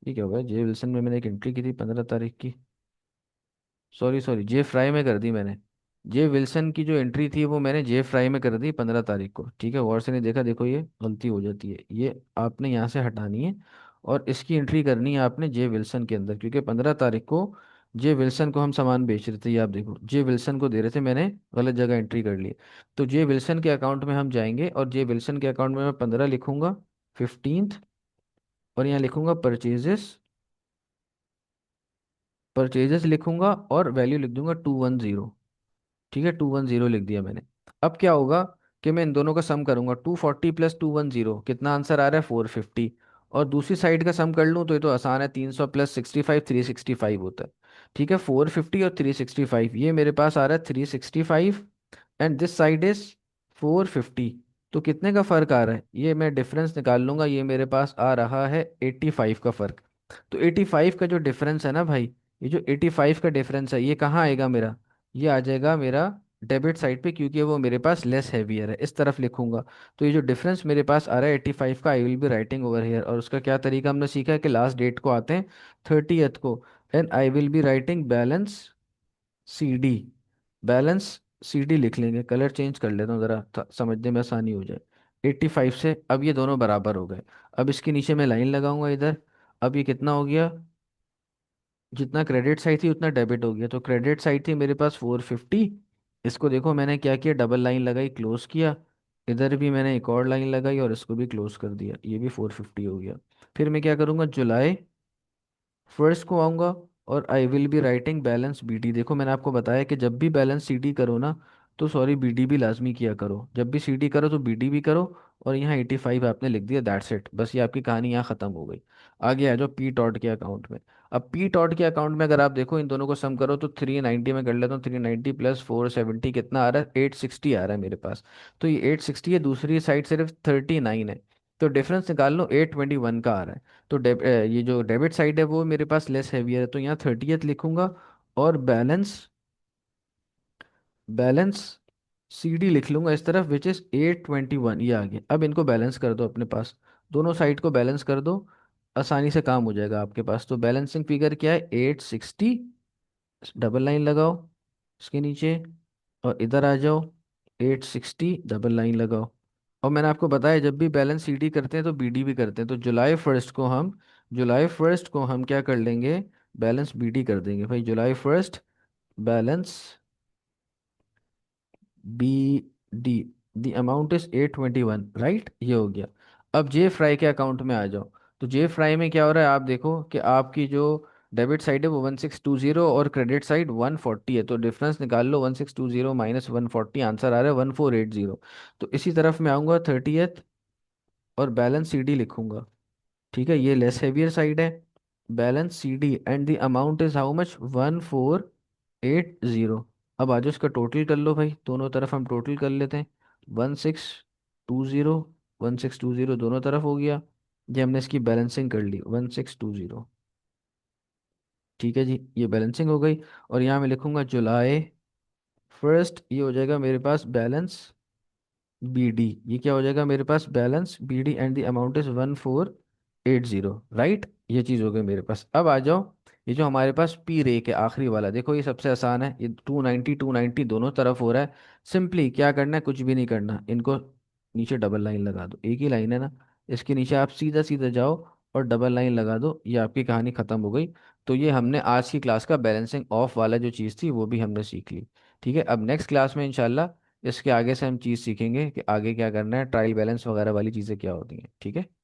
ये क्या होगा, जे विल्सन में मैंने एक एंट्री की थी 15 तारीख की, सॉरी सॉरी, जे फ्राई में कर दी मैंने। जे विल्सन की जो एंट्री थी वो मैंने जे फ्राई में कर दी 15 तारीख को, ठीक है, गौर से नहीं देखा, देखो ये गलती हो जाती है, ये आपने यहाँ से हटानी है, और इसकी एंट्री करनी है आपने जे विल्सन के अंदर, क्योंकि 15 तारीख को जे विल्सन को हम सामान बेच रहे थे, ये आप देखो जे विल्सन को दे रहे थे, मैंने गलत जगह एंट्री कर ली। तो जे विल्सन के अकाउंट में हम जाएंगे, और जे विल्सन के अकाउंट में मैं 15 लिखूंगा, 15th, और यहाँ लिखूंगा परचेजेस, परचेजेस लिखूंगा और वैल्यू लिख दूंगा 210, ठीक है 210 लिख दिया मैंने। अब क्या होगा कि मैं इन दोनों का सम करूंगा, 240 प्लस 210 कितना आंसर आ रहा है, 450। और दूसरी साइड का सम कर लूँ तो ये तो आसान है, 300 प्लस 65 365 होता है, ठीक है, 450 और 365, ये मेरे पास आ रहा है 365, एंड दिस साइड इज 450। तो कितने का फर्क आ रहा है, ये मैं डिफरेंस निकाल लूंगा, ये मेरे पास आ रहा है 85 का फर्क। तो 85 का जो डिफरेंस है ना भाई, ये जो 85 का डिफरेंस है ये कहाँ आएगा मेरा, ये आ जाएगा मेरा डेबिट साइड पे, क्योंकि वो मेरे पास लेस हैवियर है, इस तरफ लिखूंगा। तो ये जो डिफरेंस मेरे पास आ रहा है 85 का, आई will be writing over here, और उसका क्या तरीका हमने सीखा है कि लास्ट डेट को आते हैं 30th को, and I will be writing balance C D, balance C D लिख लेंगे, कलर चेंज कर लेता हूँ ज़रा समझने में आसानी हो जाए। 85 से अब ये दोनों बराबर हो गए, अब इसके नीचे मैं लाइन लगाऊंगा इधर। अब ये कितना हो गया, जितना क्रेडिट साइड थी उतना डेबिट हो गया, तो क्रेडिट साइड थी मेरे पास 450, इसको देखो मैंने क्या किया, डबल लाइन लगाई, क्लोज किया, इधर भी मैंने एक और लाइन लगाई और इसको भी क्लोज कर दिया, ये भी 450 हो गया। फिर मैं क्या करूँगा, जुलाई फर्स्ट को आऊँगा, और I will be writing balance BD. देखो मैंने आपको बताया कि जब भी बैलेंस सीडी करो ना, तो सॉरी बीडी भी लाजमी किया करो, जब भी सीडी करो तो बीडी भी करो। और यहाँ 85 आपने लिख दिया, दैट्स इट, बस ये आपकी कहानी यहाँ खत्म हो गई। आगे आ जाओ पी टॉट के अकाउंट में। अब पी टॉट के अकाउंट में अगर आप देखो इन दोनों को सम करो तो 390 में कर लेता हूँ, 390 प्लस 470 कितना आ रहा है, 860 आ रहा है मेरे पास। तो ये 860 है, दूसरी साइड सिर्फ 39 है, तो डिफरेंस निकाल लो, 821 का आ रहा है। तो ये जो डेबिट साइड है वो मेरे पास लेस हैवियर है, तो यहाँ 30th लिखूंगा, और बैलेंस, बैलेंस सीडी लिख लूंगा इस तरफ, विच इज 821, ये आ गया। अब इनको बैलेंस कर दो अपने पास, दोनों साइड को बैलेंस कर दो, आसानी से काम हो जाएगा आपके पास। तो बैलेंसिंग फिगर क्या है, 860, डबल लाइन लगाओ इसके नीचे, और इधर आ जाओ, 860 डबल लाइन लगाओ। और मैंने आपको बताया जब भी बैलेंस सीडी करते हैं तो बीडी भी करते हैं, तो जुलाई फर्स्ट को हम क्या कर लेंगे, बैलेंस बीडी कर देंगे भाई, July first balance B D, the amount is 821, right, ये हो गया। अब जे फ्राई के अकाउंट में आ जाओ, तो जे फ्राई में क्या हो रहा है, आप देखो कि आपकी जो डेबिट साइड है वो 1620 और क्रेडिट साइड 140 है, तो डिफरेंस निकाल लो, 1620 माइनस 140, आंसर आ रहा है 1480। तो इसी तरफ मैं आऊँगा 30th, और बैलेंस सी डी लिखूंगा, ठीक है, ये लेस हेवियर साइड है, balance C D and the amount is how much, 1480। अब आज उसका टोटल कर लो भाई, दोनों तरफ हम टोटल कर लेते हैं, 1620, 1620 दोनों तरफ हो गया, ये हमने इसकी बैलेंसिंग कर ली 1620, ठीक है जी, ये बैलेंसिंग हो गई। और यहाँ मैं लिखूंगा जुलाई फर्स्ट, ये हो जाएगा मेरे पास बैलेंस बी डी, ये क्या हो जाएगा मेरे पास, balance B D and the amount is 1480, right, ये चीज़ हो गई मेरे पास। अब आ जाओ, ये जो हमारे पास पी रे के आखिरी वाला, देखो ये सबसे आसान है, ये 290 दोनों तरफ हो रहा है। सिंपली क्या करना है, कुछ भी नहीं करना, इनको नीचे डबल लाइन लगा दो, एक ही लाइन है ना, इसके नीचे आप सीधा सीधा जाओ, और डबल लाइन लगा दो, ये आपकी कहानी ख़त्म हो गई। तो ये हमने आज की क्लास का बैलेंसिंग ऑफ वाला जो चीज़ थी वो भी हमने सीख ली। ठीक है, अब नेक्स्ट क्लास में इंशाल्लाह इसके आगे से हम चीज़ सीखेंगे कि आगे क्या करना है, ट्रायल बैलेंस वगैरह वाली चीज़ें क्या होती हैं। ठीक है।